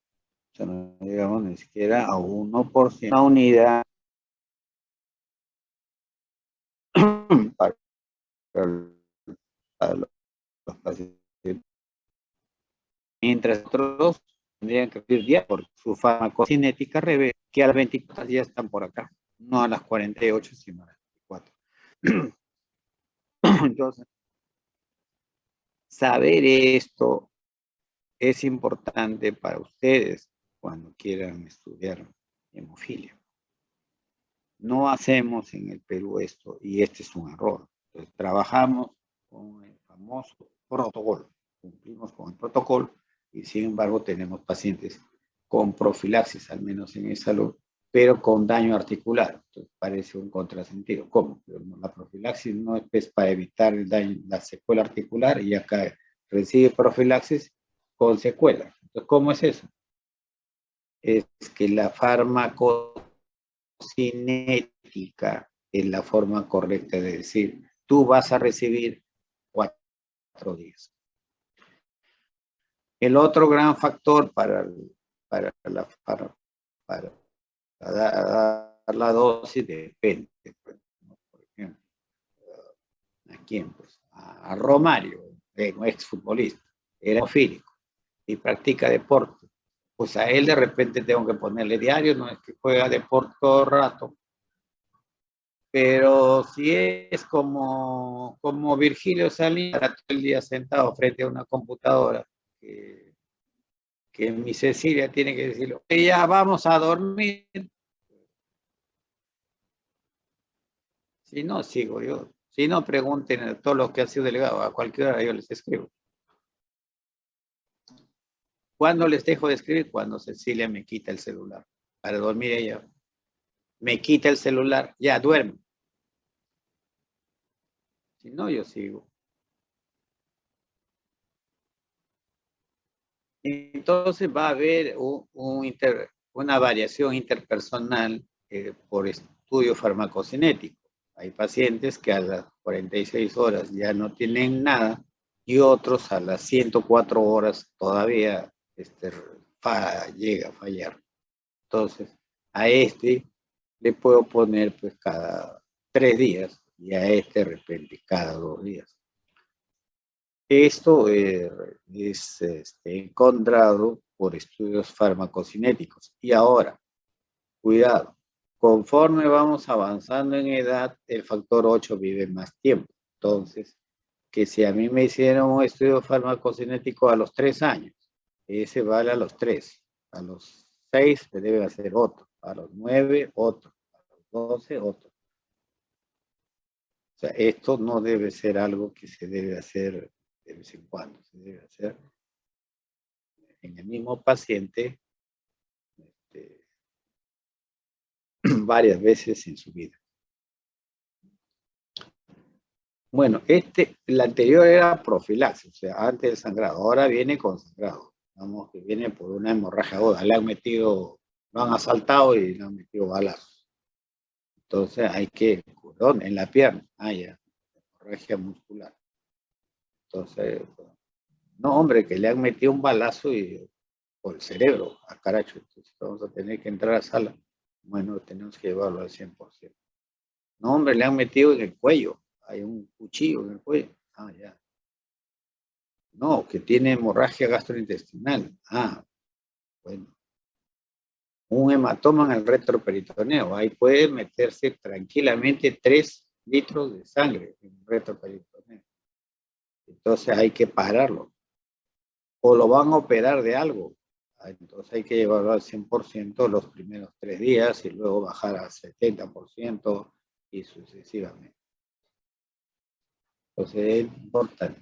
sea, no llegamos ni siquiera a 1%. Una unidad para los pacientes. Mientras otros tendrían que ir ya por su farmacocinética revela que a las 24 ya están por acá, no a las 48, sino a las 24. Entonces, saber esto es importante para ustedes cuando quieran estudiar hemofilia. No hacemos en el Perú esto y este es un error. Entonces, trabajamos con el famoso protocolo, cumplimos con el protocolo y sin embargo tenemos pacientes con profilaxis, al menos en salud, pero con daño articular. Entonces, parece un contrasentido. ¿Cómo? Pero la profilaxis no es para evitar el daño, la secuela articular, y acá recibe profilaxis con secuela. Entonces, ¿cómo es eso? Es que la farmacocinética es la forma correcta de decir, tú vas a recibir 4 días. El otro gran factor para dar la dosis depende. Por ejemplo, ¿a quién? Pues a Romario, un exfutbolista, era hemofílico y practica deporte. Pues a él de repente tengo que ponerle diario, no es que juega deporte todo el rato. Pero si es como Virgilio Salinas, todo el día sentado frente a una computadora, que mi Cecilia tiene que decirlo, ya vamos a dormir. Si no, sigo yo. Si no, pregunten a todos los que han sido delegados, a cualquier hora yo les escribo. ¿Cuándo les dejo de escribir? Cuando Cecilia me quita el celular. Para dormir ella me quita el celular, ya duerme. Si no, yo sigo. Entonces va a haber una variación interpersonal por estudio farmacocinético. Hay pacientes que a las 46 horas ya no tienen nada y otros a las 104 horas todavía llega a fallar. Entonces, a este le puedo poner pues cada 3 días y a este de repente cada 2 días. Esto es encontrado por estudios farmacocinéticos. Y ahora, cuidado, conforme vamos avanzando en edad, el factor 8 vive más tiempo. Entonces, que si a mí me hicieron un estudio farmacocinético a los 3 años, ese vale a los 3. A los 6 se debe hacer otro. A los 9, otro. A los 12, otro. O sea, esto no debe ser algo que se debe hacer de vez en cuando. Se debe hacer en el mismo paciente varias veces en su vida. Bueno, el anterior era profilaxis, o sea, antes del sangrado. Ahora viene con sangrado. Vamos, que viene por una hemorragia aguda. Le han metido, lo han asaltado y le han metido balazos. Entonces hay que, en la pierna, ya, hemorragia muscular. Entonces, no, hombre, que le han metido un balazo y por el cerebro, a caracho. Entonces vamos a tener que entrar a sala. Bueno, tenemos que llevarlo al 100%. No, hombre, le han metido en el cuello. Hay un cuchillo en el cuello. Ya. No, que tiene hemorragia gastrointestinal. Bueno. Un hematoma en el retroperitoneo. Ahí puede meterse tranquilamente 3 litros de sangre en el retroperitoneo. Entonces hay que pararlo. O lo van a operar de algo. Entonces hay que llevarlo al 100% los primeros 3 días y luego bajar al 70% y sucesivamente. Entonces es importante.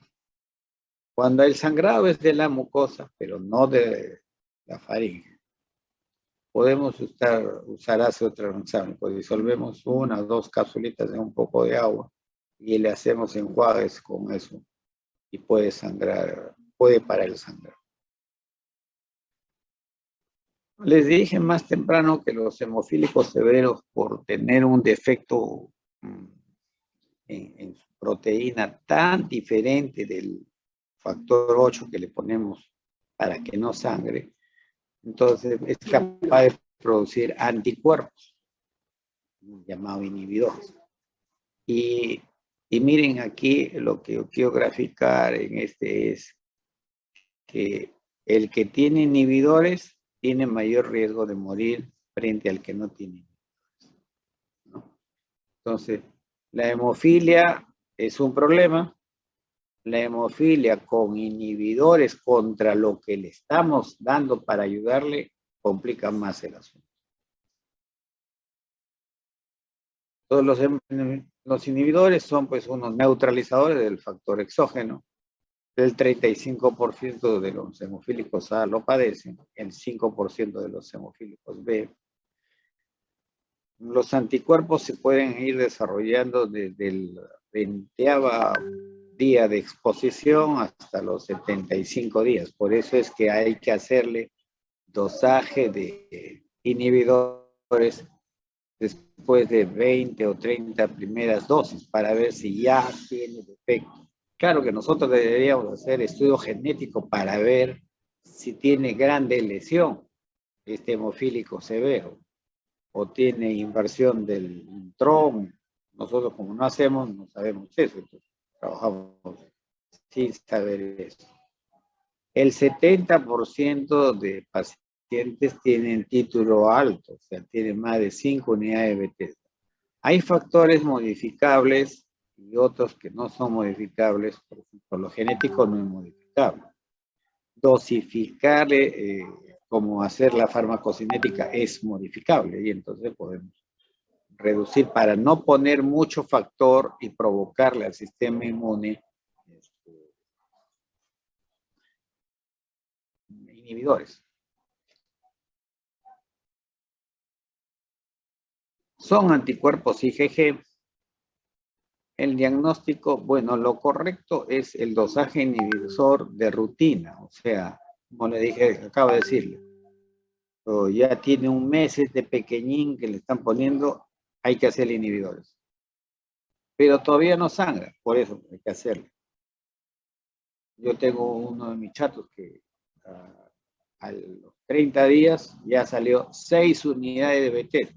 Cuando el sangrado es de la mucosa, pero no de la faringe, podemos usar ácido tranexámico. Disolvemos 1 o 2 capsulitas en un poco de agua y le hacemos enjuagues con eso y puede sangrar, puede parar el sangrado. Les dije más temprano que los hemofílicos severos, por tener un defecto en su proteína tan diferente del factor 8 que le ponemos para que no sangre, entonces es capaz de producir anticuerpos, llamados inhibidores. Y miren aquí lo que yo quiero graficar en es que el que tiene inhibidores tiene mayor riesgo de morir frente al que no tiene inhibidores, ¿no? Entonces, la hemofilia es un problema. La hemofilia con inhibidores contra lo que le estamos dando para ayudarle complica más el asunto. Todos los inhibidores son pues unos neutralizadores del factor exógeno. El 35% de los hemofílicos A lo padecen, el 5% de los hemofílicos B. Los anticuerpos se pueden ir desarrollando desde el 20º día de exposición hasta los 75 días. Por eso es que hay que hacerle dosaje de inhibidores después de 20 o 30 primeras dosis para ver si ya tiene efecto. Claro que nosotros deberíamos hacer estudio genético para ver si tiene grande lesión hemofílico severo o tiene inversión del intrón. Nosotros como no hacemos, no sabemos eso, entonces trabajamos sin saber eso. El 70% de pacientes tienen título alto, o sea, tienen más de 5 unidades de Bethesda. Hay factores modificables y otros que no son modificables, por lo genético no es modificable. Dosificarle, como hacer la farmacocinética, es modificable y entonces podemos reducir para no poner mucho factor y provocarle al sistema inmune inhibidores. Son anticuerpos IgG. El diagnóstico, bueno, lo correcto es el dosaje inhibidor de rutina. O sea, como le dije, acabo de decirle, o ya tiene un mes de pequeñín que le están poniendo, hay que hacer inhibidores. Pero todavía no sangra, por eso hay que hacerlo. Yo tengo uno de mis chatos que a los 30 días ya salió 6 unidades de BT.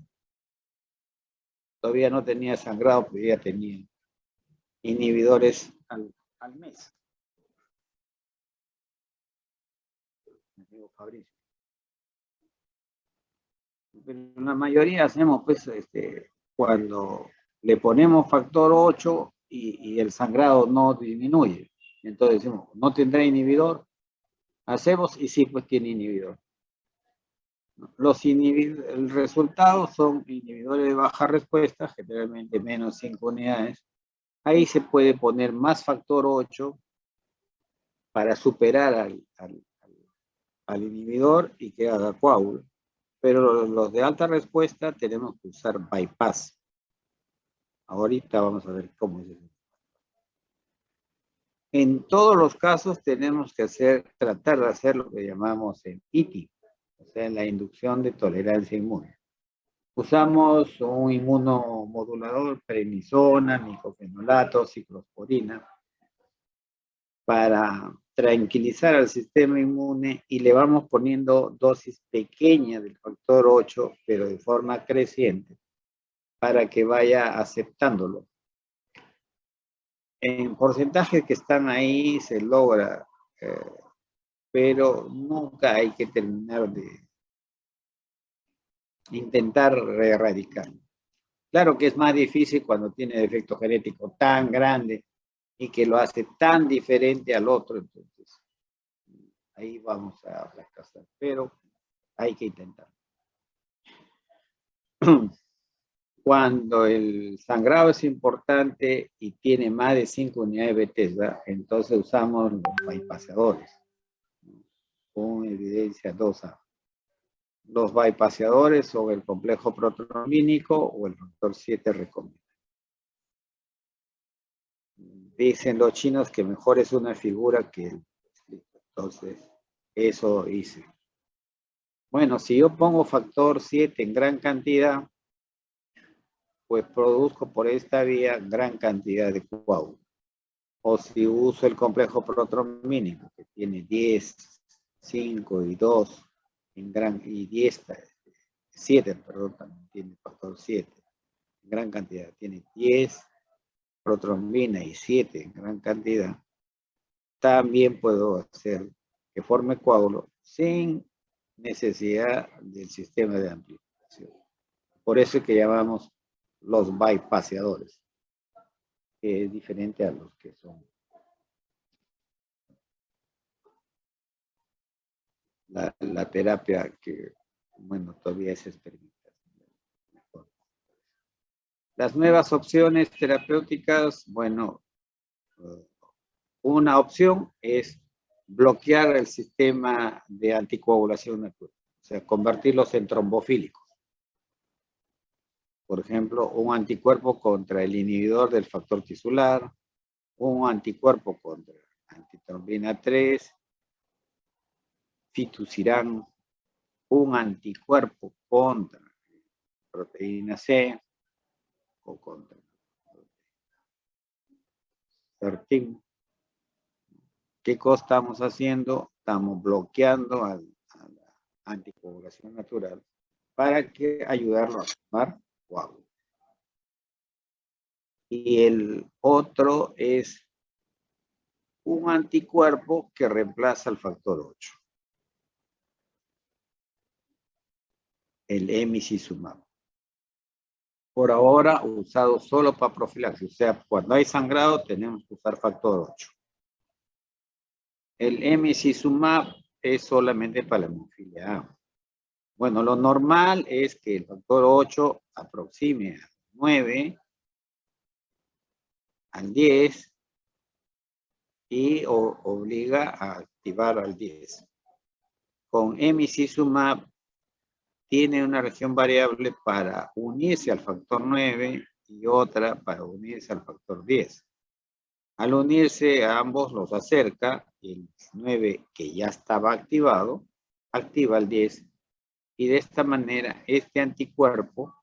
Todavía no tenía sangrado, pero ya tenía inhibidores al mes. Mi amigo Fabricio. Pero la mayoría hacemos, pues, cuando le ponemos factor 8 y el sangrado no disminuye. Entonces decimos, ¿no tendrá inhibidor? Hacemos y sí, pues tiene inhibidor. El resultado son inhibidores de baja respuesta, generalmente menos 5 unidades. Ahí se puede poner más factor 8 para superar al inhibidor y que haga coágulo. Pero los de alta respuesta tenemos que usar bypass. Ahorita vamos a ver cómo es eso. En todos los casos tenemos que tratar de hacer lo que llamamos el ITI, o sea, la inducción de tolerancia inmune. Usamos un inmunomodulador, prednisona, nicofenolato, ciclosporina, para tranquilizar al sistema inmune y le vamos poniendo dosis pequeñas del factor 8, pero de forma creciente, para que vaya aceptándolo. En porcentajes que están ahí se logra, pero nunca hay que terminar de intentar erradicarlo. Claro que es más difícil cuando tiene defecto genético tan grande y que lo hace tan diferente al otro, entonces ahí vamos a fracasar, pero hay que intentar. Cuando el sangrado es importante y tiene más de 5 unidades de Bethesda, entonces usamos los bypaseadores, con evidencia 2A. Los bypaseadores son el complejo protrombínico o el factor 7 recomienda. Dicen los chinos que mejor es una figura que el escrito. Entonces, eso hice. Bueno, si yo pongo factor 7 en gran cantidad, pues produzco por esta vía gran cantidad de coágulos. O si uso el complejo protrombínico, que tiene 10, 5 y 2, y 10, 7, perdón, también tiene factor 7, en gran cantidad. Tiene 10 protrombina y 7 en gran cantidad. También puedo hacer que forme coágulo sin necesidad del sistema de amplificación. Por eso es que llamamos los bypaseadores, que es diferente a los que son la terapia que, bueno, todavía es experimental. Las nuevas opciones terapéuticas, bueno, una opción es bloquear el sistema de anticoagulación natural, o sea, convertirlos en trombofílicos. Por ejemplo, un anticuerpo contra el inhibidor del factor tisular, un anticuerpo contra antitrombina 3, fituciran, un anticuerpo contra proteína C o contra CERTIN. ¿Qué cosa estamos haciendo? Estamos bloqueando a la anticoagulación natural para que ayudarlo a formar coágulos. Y el otro es un anticuerpo que reemplaza el factor 8. El emicizumab. Por ahora usado solo para profilaxis, o sea, cuando hay sangrado tenemos que usar factor 8. El emicizumab es solamente para la hemofilia A. Bueno, lo normal es que el factor 8 aproxime a 9, al 10 y obliga a activar al 10. con emicizumab tiene una región variable para unirse al factor 9 y otra para unirse al factor 10. Al unirse a ambos los acerca, el 9 que ya estaba activado, activa el 10 y de esta manera este anticuerpo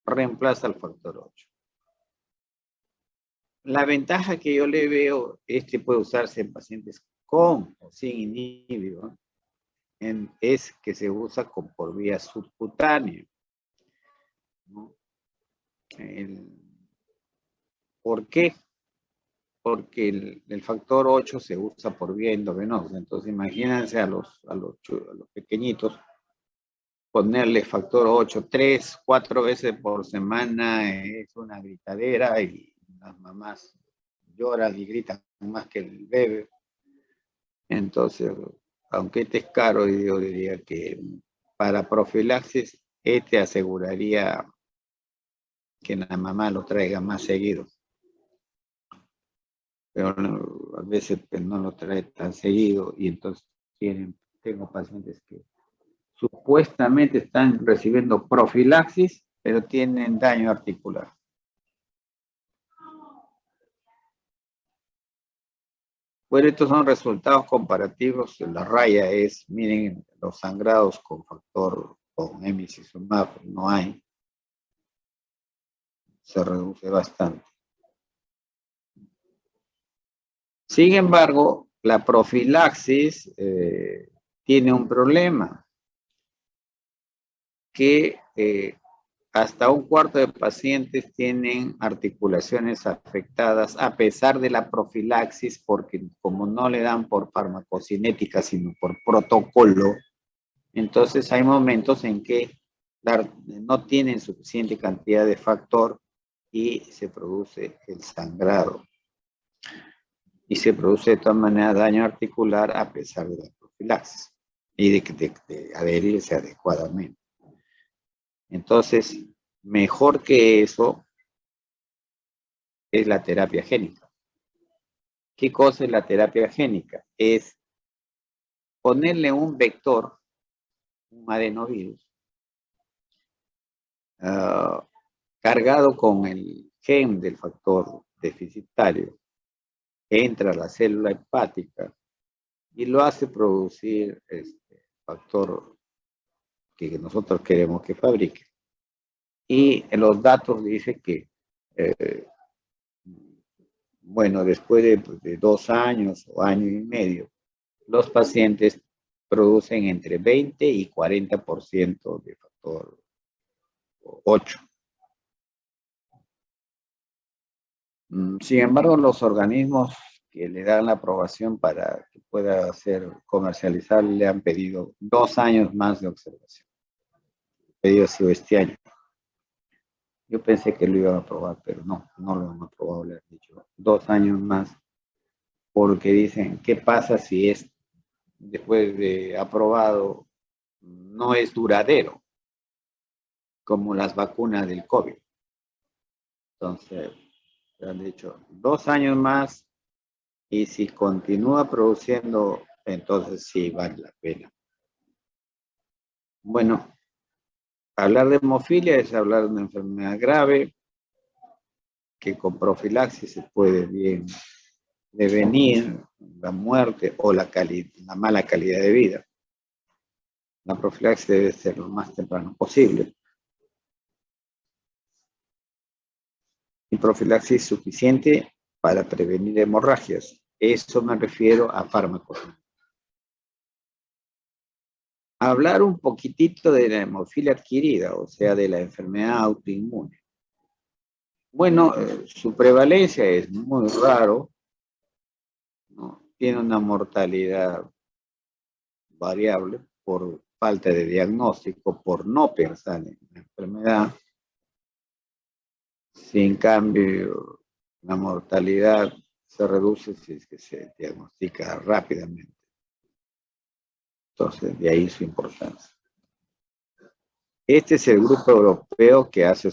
reemplaza al factor 8. La ventaja que yo le veo, este puede usarse en pacientes con o sin inhibidor, es que se usa por vía subcutánea, ¿no? ¿Por qué? Porque el factor 8 se usa por vía endovenosa. Entonces, imagínense a los pequeñitos, ponerle factor 8 3, 4 veces por semana es una gritadera y las mamás lloran y gritan más que el bebé. Entonces, aunque este es caro, yo diría que para profilaxis, este aseguraría que la mamá lo traiga más seguido. Pero a veces pues, no lo trae tan seguido y entonces tengo pacientes que supuestamente están recibiendo profilaxis, pero tienen daño articular. Bueno, estos son resultados comparativos. La raya es, miren, los sangrados con factor, con emicizumab, no hay. Se reduce bastante. Sin embargo, la profilaxis tiene un problema, que hasta un cuarto de pacientes tienen articulaciones afectadas a pesar de la profilaxis, porque como no le dan por farmacocinética, sino por protocolo, entonces hay momentos en que no tienen suficiente cantidad de factor y se produce el sangrado. Y se produce de todas maneras daño articular a pesar de la profilaxis y de adherirse adecuadamente. Entonces, mejor que eso es la terapia génica. ¿Qué cosa es la terapia génica? Es ponerle un vector, un adenovirus, cargado con el gen del factor deficitario, entra a la célula hepática y lo hace producir este factor que nosotros queremos que fabrique. Y en los datos dice que, bueno, después de 2 años o año y medio, los pacientes producen entre 20 y 40% de factor 8. Sin embargo, los organismos que le dan la aprobación para que pueda ser comercializar le han pedido 2 años más de observación. El pedido ha sido este año. Yo pensé que lo iban a aprobar, pero no lo han aprobado, le han dicho 2 años más, porque dicen, ¿qué pasa si es después de aprobado no es duradero, como las vacunas del COVID? Entonces, le han dicho 2 años más y si continúa produciendo, entonces sí vale la pena. Bueno, hablar de hemofilia es hablar de una enfermedad grave que con profilaxis se puede bien devenir la muerte o la mala calidad de vida. La profilaxis debe ser lo más temprano posible. Y profilaxis suficiente para prevenir hemorragias. Eso me refiero a fármacos. Hablar un poquitito de la hemofilia adquirida, o sea, de la enfermedad autoinmune. Bueno, su prevalencia es muy raro, ¿no? Tiene una mortalidad variable por falta de diagnóstico, por no pensar en la enfermedad. Sin cambio, la mortalidad se reduce si es que se diagnostica rápidamente. Entonces, de ahí su importancia. Este es el grupo europeo que hace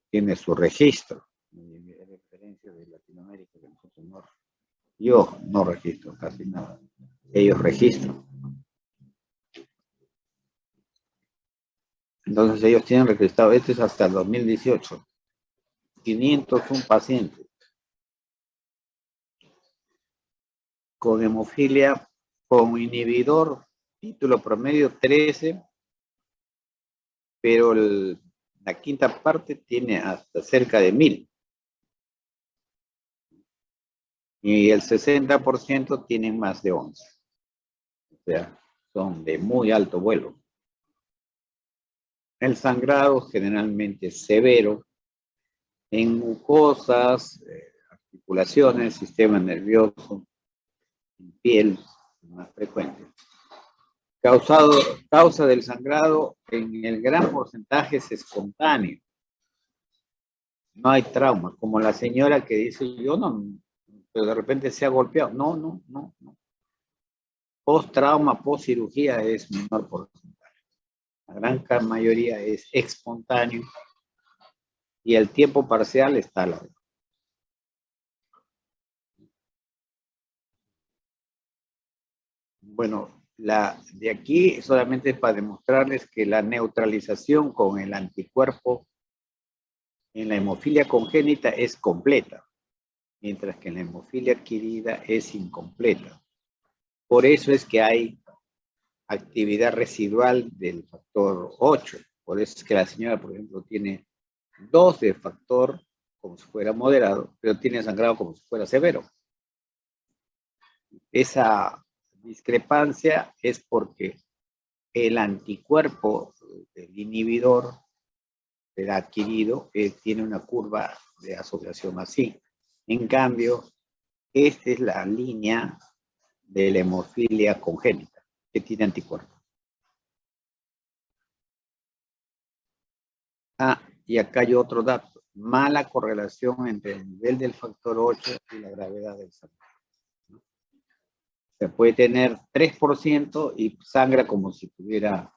tiene su registro. A diferencia de Latinoamérica, que nosotros yo no registro casi nada. ellos registran. Entonces ellos tienen registrado, este es hasta el 2018, 501 pacientes con hemofilia, con inhibidor, título promedio 13, pero la quinta parte tiene hasta cerca de 1000. Y el 60% tienen más de 11. O sea, son de muy alto vuelo. El sangrado generalmente es severo en mucosas, articulaciones, sistema nervioso, en piel, más frecuente. Causa del sangrado en el gran porcentaje es espontáneo. No hay trauma, como la señora que dice, yo no, pero de repente se ha golpeado. No. Post-trauma, post-cirugía es menor porcentaje. La gran mayoría es espontáneo y el tiempo parcial está largo. Bueno, de aquí solamente para demostrarles que la neutralización con el anticuerpo en la hemofilia congénita es completa, mientras que en la hemofilia adquirida es incompleta. Por eso es que hay actividad residual del factor 8. Por eso es que la señora, por ejemplo, tiene 2 de factor como si fuera moderado, pero tiene sangrado como si fuera severo. Esa discrepancia es porque el anticuerpo del inhibidor del adquirido tiene una curva de asociación así. En cambio, esta es la línea de la hemofilia congénita, que tiene anticuerpos. Y acá hay otro dato. Mala correlación entre el nivel del factor 8 y la gravedad del sangrado. Se puede tener 3% y sangra como si tuviera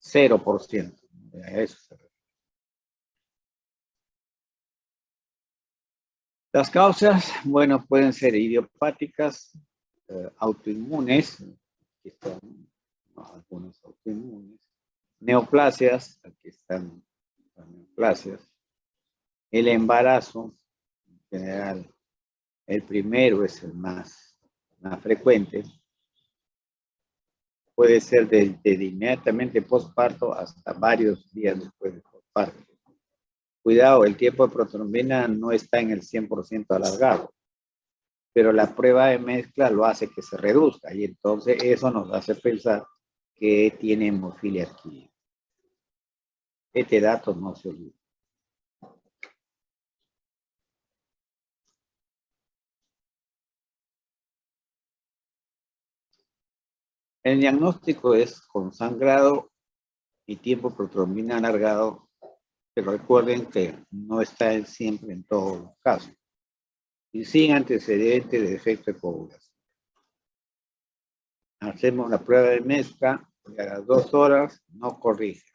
0%. A eso se refiere. Las causas, bueno, pueden ser idiopáticas, autoinmunes, aquí están algunos autoinmunes, neoplasias, aquí están las neoplasias, el embarazo, en general, el primero es el más frecuente, puede ser desde inmediatamente postparto hasta varios días después del postparto. Cuidado, el tiempo de protrombina no está en el 100% alargado, pero la prueba de mezcla lo hace que se reduzca y entonces eso nos hace pensar que tiene hemofilia adquirida. Este dato no se olvida. El diagnóstico es con sangrado y tiempo protrombina alargado, pero recuerden que no está siempre en todos los casos. Y sin antecedente de defecto de coagulación. Hacemos la prueba de mezcla y a las 2 horas no corrige.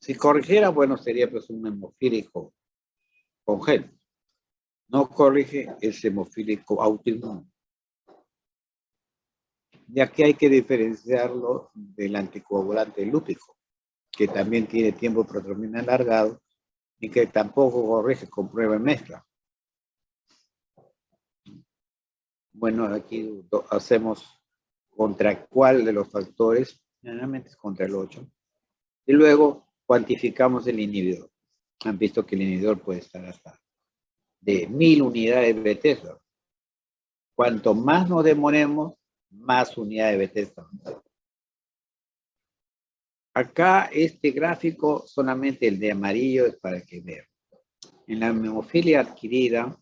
Si corrigiera, bueno, sería pues un hemofílico congénito. No corrige, es hemofílico autoinmune. Ya que hay que diferenciarlo del anticoagulante lúpico, que también tiene tiempo de protrombina alargado y que tampoco corrige con prueba de mezcla. Bueno, aquí hacemos contra cuál de los factores, generalmente es contra el 8, y luego cuantificamos el inhibidor. Han visto que el inhibidor puede estar hasta de 1000 unidades de Bethesda. Cuanto más nos demoremos, más unidades de Bethesda. Acá este gráfico, solamente el de amarillo es para que vean. En la hemofilia adquirida,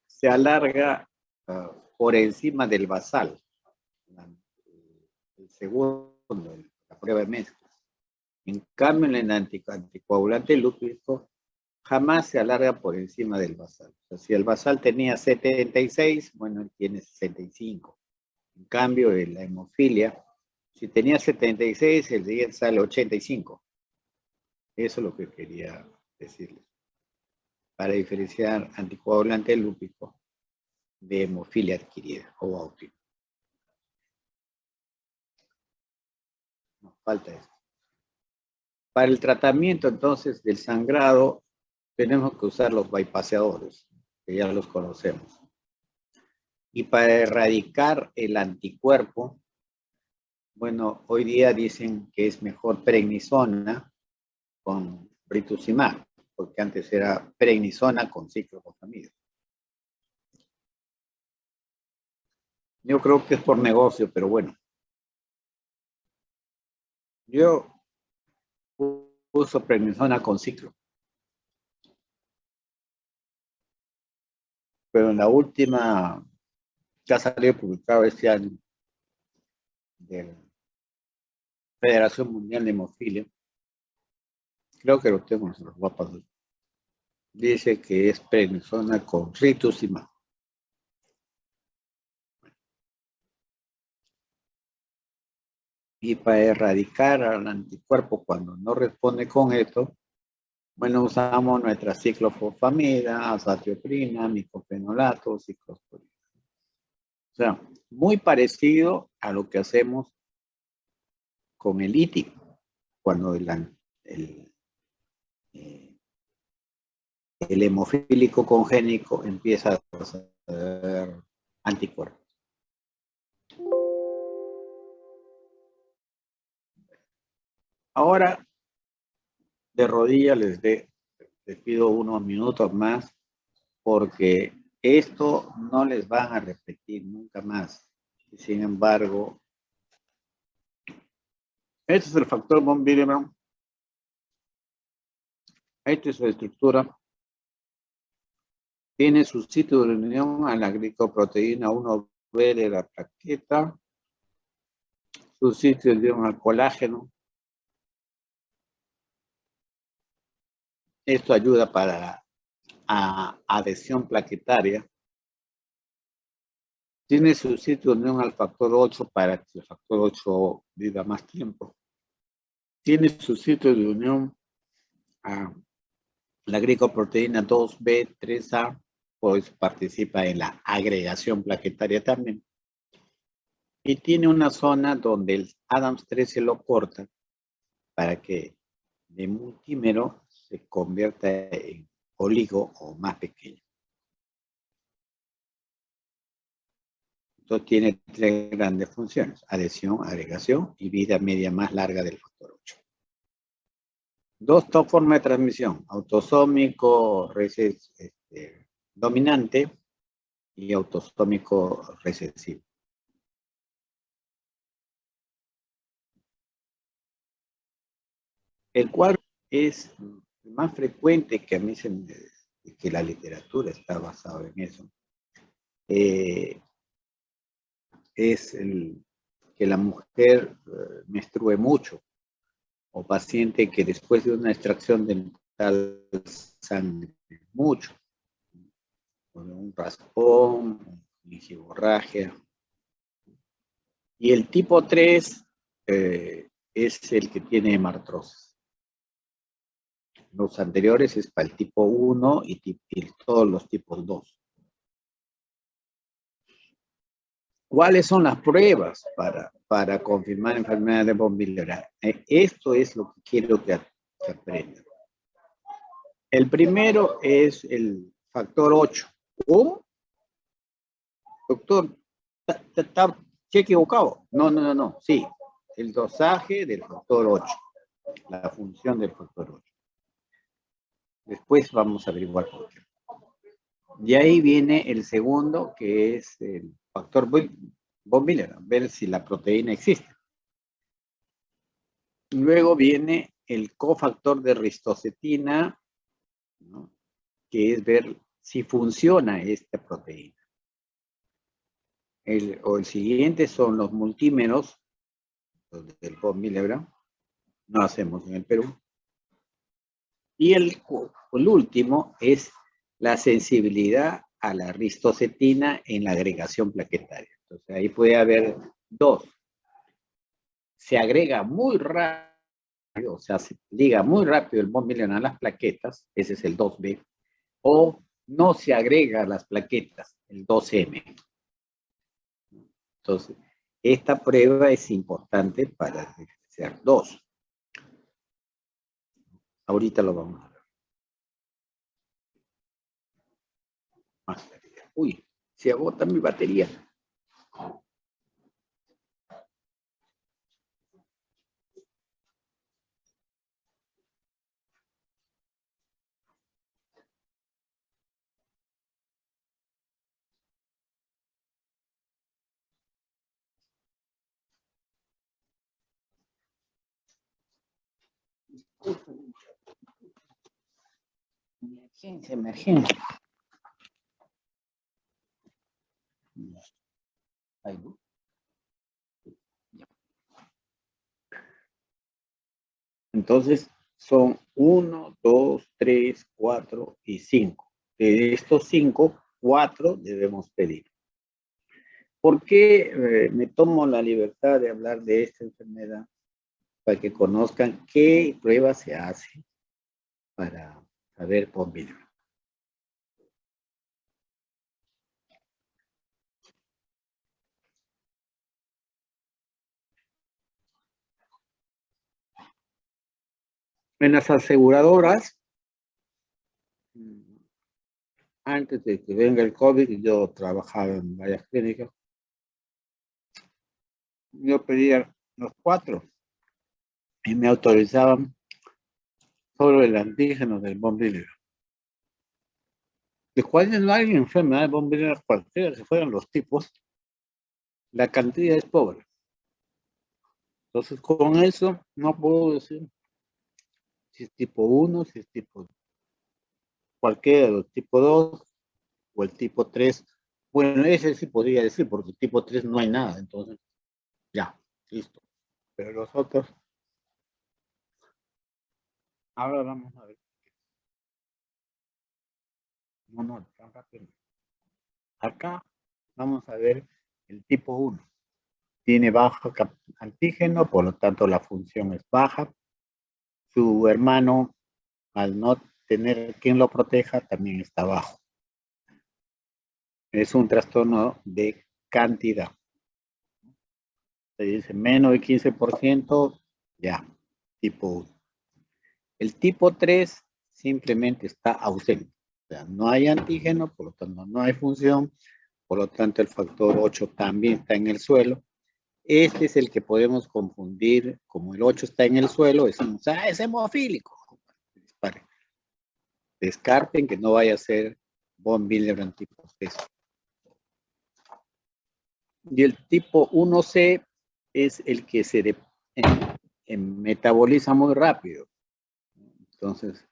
se alarga por encima del basal. El segundo, la prueba de mezcla. En cambio, en el anticoagulante lúpico, jamás se alarga por encima del basal. O sea, si el basal tenía 76, bueno, él tiene 65. En cambio, en la hemofilia, si tenía 76, el siguiente sale 85. Eso es lo que quería decirles. para diferenciar anticoagulante lúpico de hemofilia adquirida o autismo. Nos falta esto. Para el tratamiento entonces del sangrado tenemos que usar los bypaseadores, que ya los conocemos. Y para erradicar el anticuerpo, bueno, hoy día dicen que es mejor prednisona con rituximab, porque antes era prednisona con ciclofosfamida. Yo creo que es por negocio, pero bueno. Yo uso prednisona con ciclo. Pero en la última, ya salió publicado este año, de la Federación Mundial de Hemofilia, creo que lo tengo, se los voy a pasar. Dice que es prednisona con rituximab. Y para erradicar al anticuerpo cuando no responde con esto, bueno, usamos nuestra ciclofosfamida, azatioprina, micofenolato, ciclosporina. O sea, muy parecido a lo que hacemos con el ITI, cuando el hemofílico congénico empieza a hacer anticuerpos. Ahora, de rodillas les pido unos minutos más, porque esto no les van a repetir nunca más. Sin embargo, este es el factor von Willebrand. Esta es su estructura. Tiene su sitio de unión a la glicoproteína 1B de la plaqueta, su sitio de unión al colágeno. Esto ayuda para la adhesión plaquetaria. Tiene su sitio de unión al factor 8 para que el factor 8 viva más tiempo. Tiene su sitio de unión a la glicoproteína 2B, 3A, pues participa en la agregación plaquetaria también. Y tiene una zona donde el Adams 13 lo corta para que de multímero se convierta en oligo o más pequeño. Entonces tiene tres grandes funciones: adhesión, agregación y vida media más larga del factor 8. Dos formas de transmisión: autosómico dominante y autosómico recesivo. El cual es más frecuente, que a mí que la literatura está basada en eso, es que la mujer menstrue mucho, o paciente que después de una extracción dental sangre mucho, con un raspón, gingivorragia. Y el tipo 3 es el que tiene hemartrosis. Los anteriores es para el tipo 1 y todos los tipos 2. ¿Cuáles son las pruebas para confirmar enfermedad de von Willebrand? Esto es lo que quiero que aprendan. El primero es el factor 8. ¿Cómo? Doctor, ¿está equivocado? No. Sí, el dosaje del factor 8. La función del factor 8. Después vamos a averiguar por qué. Y ahí viene el segundo, que es el factor von Willebrand, ver si la proteína existe. Luego viene el cofactor de ristocetina, ¿no?, que es ver si funciona esta proteína. El siguiente son los multímeros, los del von Willebrand, no hacemos en el Perú. Y el último es la sensibilidad a la ristocetina en la agregación plaquetaria. Entonces ahí puede haber dos. Se agrega muy rápido, o sea, se liga muy rápido el von Willebrand a las plaquetas, ese es el 2B, o no se agrega a las plaquetas, el 2M. Entonces, esta prueba es importante para diferenciar dos. Ahorita lo vamos a ver. Más batería. Uy, se agota mi batería. Emergencia, emergencia. Ahí, ¿no? Entonces, son 1, 2, 3, 4 y 5. De estos 5, 4 debemos pedir. ¿Por qué me tomo la libertad de hablar de esta enfermedad? Para que conozcan qué prueba se hace para saber por video. En las aseguradoras, antes de que venga el COVID, yo trabajaba en varias clínicas. Yo pedía los 4 y me autorizaban solo el antígeno del bombilero. De cuales no hay enfermedad de bombilero, cualquiera que fueran los tipos, la cantidad es pobre. Entonces, con eso no puedo decir si es tipo 1, si es tipo cualquiera de los tipo 2 o el tipo 3. Bueno, ese sí podría decir, porque el tipo 3 no hay nada, entonces ya, listo. Pero los otros, ahora vamos a ver. No, tan rápido. Acá vamos a ver el tipo 1. Tiene bajo antígeno, por lo tanto la función es baja. Su hermano, al no tener quien lo proteja, también está bajo. Es un trastorno de cantidad. Se dice menos de 15%, ya, tipo 1. El tipo 3 simplemente está ausente. O sea, no hay antígeno, por lo tanto no hay función, por lo tanto el factor 8 también está en el suelo. Este es el que podemos confundir, como el 8 está en el suelo, decimos, es hemofílico. Descarten que no vaya a ser von Willebrand tipo 3. Y el tipo 1C es el que se metaboliza muy rápido. Entonces,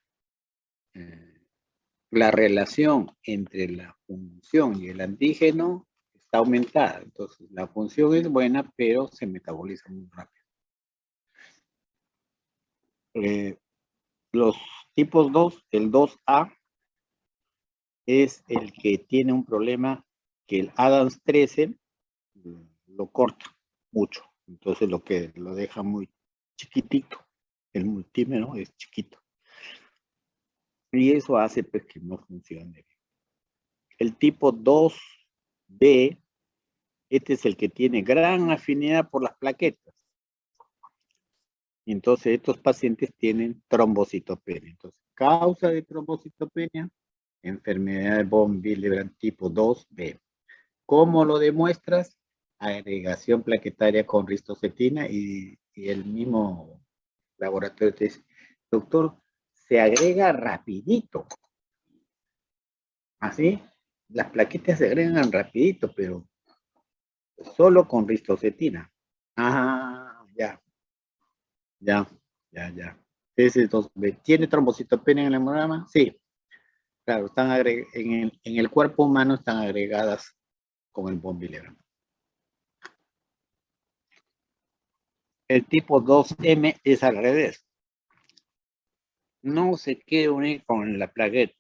la relación entre la función y el antígeno está aumentada. Entonces, la función es buena, pero se metaboliza muy rápido. Los tipos 2, el 2A, es el que tiene un problema que el Adams 13 lo corta mucho. Entonces, lo que lo deja muy chiquitito. El multímero es chiquito. Y eso hace pues, que no funcione bien. El tipo 2B, este es el que tiene gran afinidad por las plaquetas. Entonces, estos pacientes tienen trombocitopenia. Entonces, causa de trombocitopenia, enfermedad de von Willebrand tipo 2B. ¿Cómo lo demuestras? Agregación plaquetaria con ristocetina y el mismo laboratorio te dice, doctor, se agrega rapidito. Así, las plaquetas se agregan rapidito, pero solo con ristocetina. Ah, ya. Ese entonces, ¿tiene trombocitopenia en el hemograma? Sí. Claro, están en el cuerpo humano están agregadas con el von Willebrand. El tipo 2M es al revés. No se quiere unir con la plaqueta.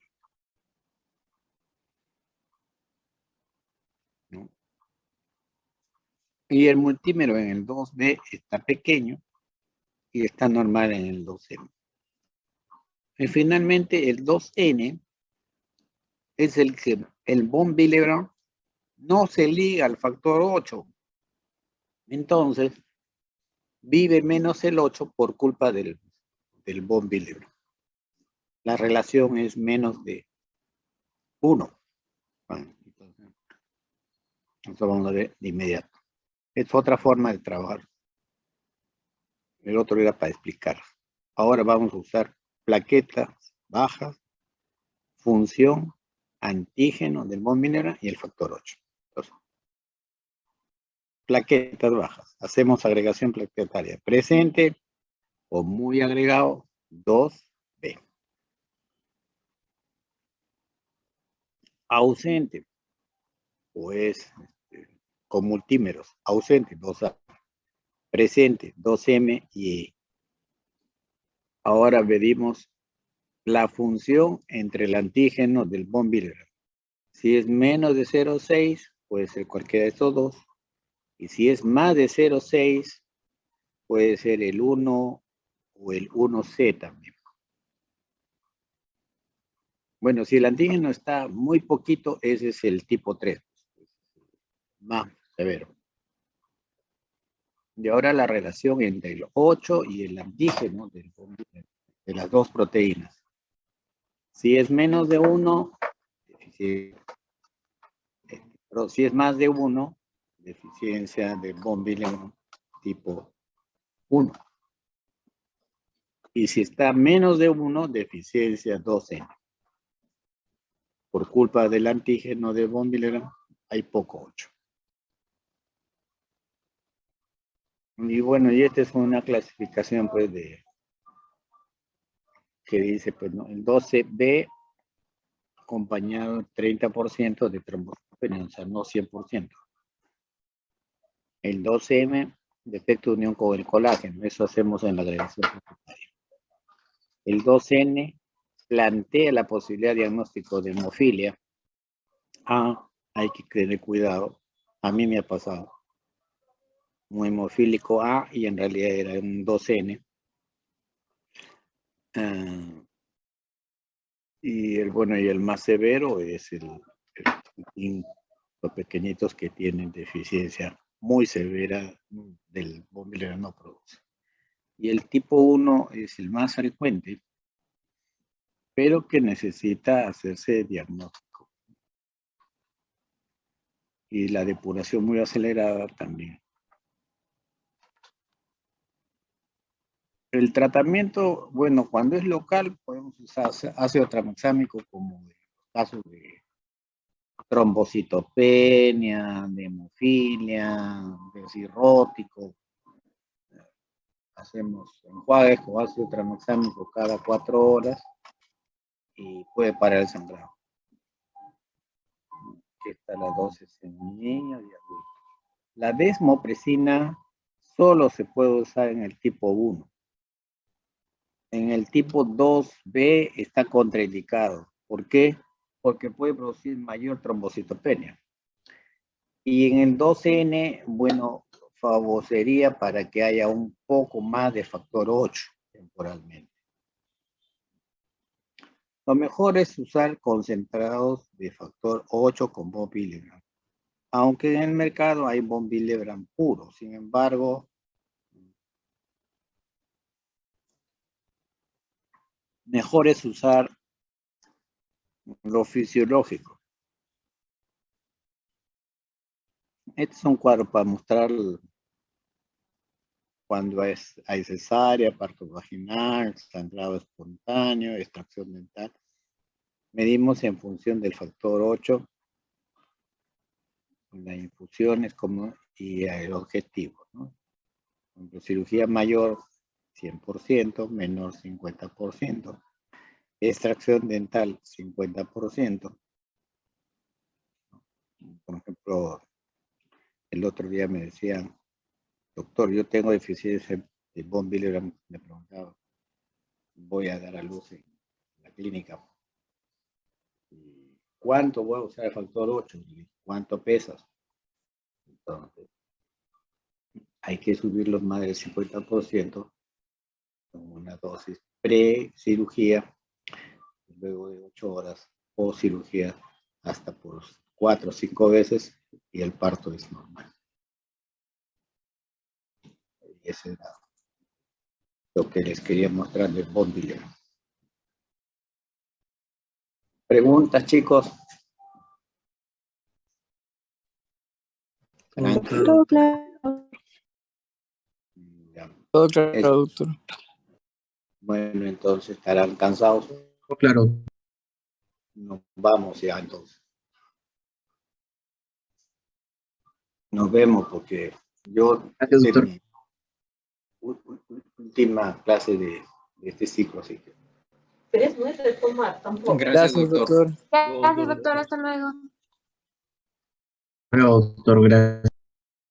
¿No? Y el multímero en el 2B está pequeño y está normal en el 2M. Y finalmente el 2N es el que el von Willebrand no se liga al factor 8. Entonces, vive menos el 8 por culpa del von Willebrand. La relación es menos de 1. Bueno, entonces, eso vamos a ver de inmediato. Es otra forma de trabajar. El otro era para explicar. Ahora vamos a usar plaquetas bajas, función, antígeno del von Willebrand y el factor 8. Entonces, plaquetas bajas. Hacemos agregación plaquetaria. Presente o muy agregado, 2B. Ausente, pues con multímeros. Ausente, 2A. Presente, 2M y E. Ahora medimos la función entre el antígeno del von Willebrand. Si es menos de 0,6, puede ser cualquiera de estos dos. Y si es más de 0,6, puede ser el 1 o el 1C también. Bueno, si el antígeno está muy poquito, ese es el tipo 3. Más severo. Y ahora la relación entre el 8 y el antígeno de las dos proteínas. Si es menos de 1, pero si es más de 1, deficiencia de von Willebrand tipo 1. Y si está menos de 1, deficiencia 2N. Por culpa del antígeno de von Willebrand, hay poco 8. Y bueno, y esta es una clasificación, pues, que dice, pues, ¿no? El 12B acompañado 30% de trombocitopenia, o sea, no 100%. El 12M, defecto de unión con el colágeno, eso hacemos en la agregación plaquetaria. El 2N plantea la posibilidad de diagnóstico de hemofilia. Hay que tener cuidado. A mí me ha pasado. Un hemofílico A y en realidad era un 2N. Y el más severo es los pequeñitos que tienen deficiencia muy severa del von Willebrand no produce. Y el tipo 1 es el más frecuente, pero que necesita hacerse diagnóstico. Y la depuración muy acelerada también. El tratamiento, bueno, cuando es local, podemos usar ácido tranexámico como en los casos de trombocitopenia, de hemofilia, de cirrótico. Hacemos enjuagues con ácido tranexámico cada 4 horas y puede parar el sangrado. Aquí está la dosis en niños y adultos. La desmopresina solo se puede usar en el tipo 1. En el tipo 2B está contraindicado. ¿Por qué? Porque puede producir mayor trombocitopenia. Y en el 2N, bueno, favorecería para que haya un poco más de factor 8 temporalmente. Lo mejor es usar concentrados de factor 8 con von Willebrand. Aunque en el mercado hay von Willebrand puro. Sin embargo, mejor es usar lo fisiológico. Este es un cuadro para mostrar cuando hay cesárea, parto vaginal, sangrado espontáneo, extracción dental. Medimos en función del factor 8 las infusiones y el objetivo, ¿no? Cirugía mayor 100%, menor 50%, extracción dental 50%. Por ejemplo, el otro día me decían, doctor, yo tengo deficiencia de von Willebrand, me preguntaba, voy a dar a luz en la clínica. ¿Cuánto voy a usar el factor 8? ¿Cuánto pesas? Entonces, hay que subirlos más del 50% con una dosis pre-cirugía, luego de 8 horas, o cirugía hasta por 4 o 5 veces y el parto es normal. Y ese era lo que les quería mostrar del Von Willebrand. ¿Preguntas, chicos? Tranquilo. Todo claro. Ya. Todo claro, doctor. Bueno, entonces estarán cansados. Claro. Nos vamos ya entonces. Nos vemos porque yo Gracias, hice doctor. mi última clase de este ciclo, así que. Pero es muy de tomar tampoco. Gracias, doctor. Gracias, doctor. Hasta luego. Bueno, doctor, gracias.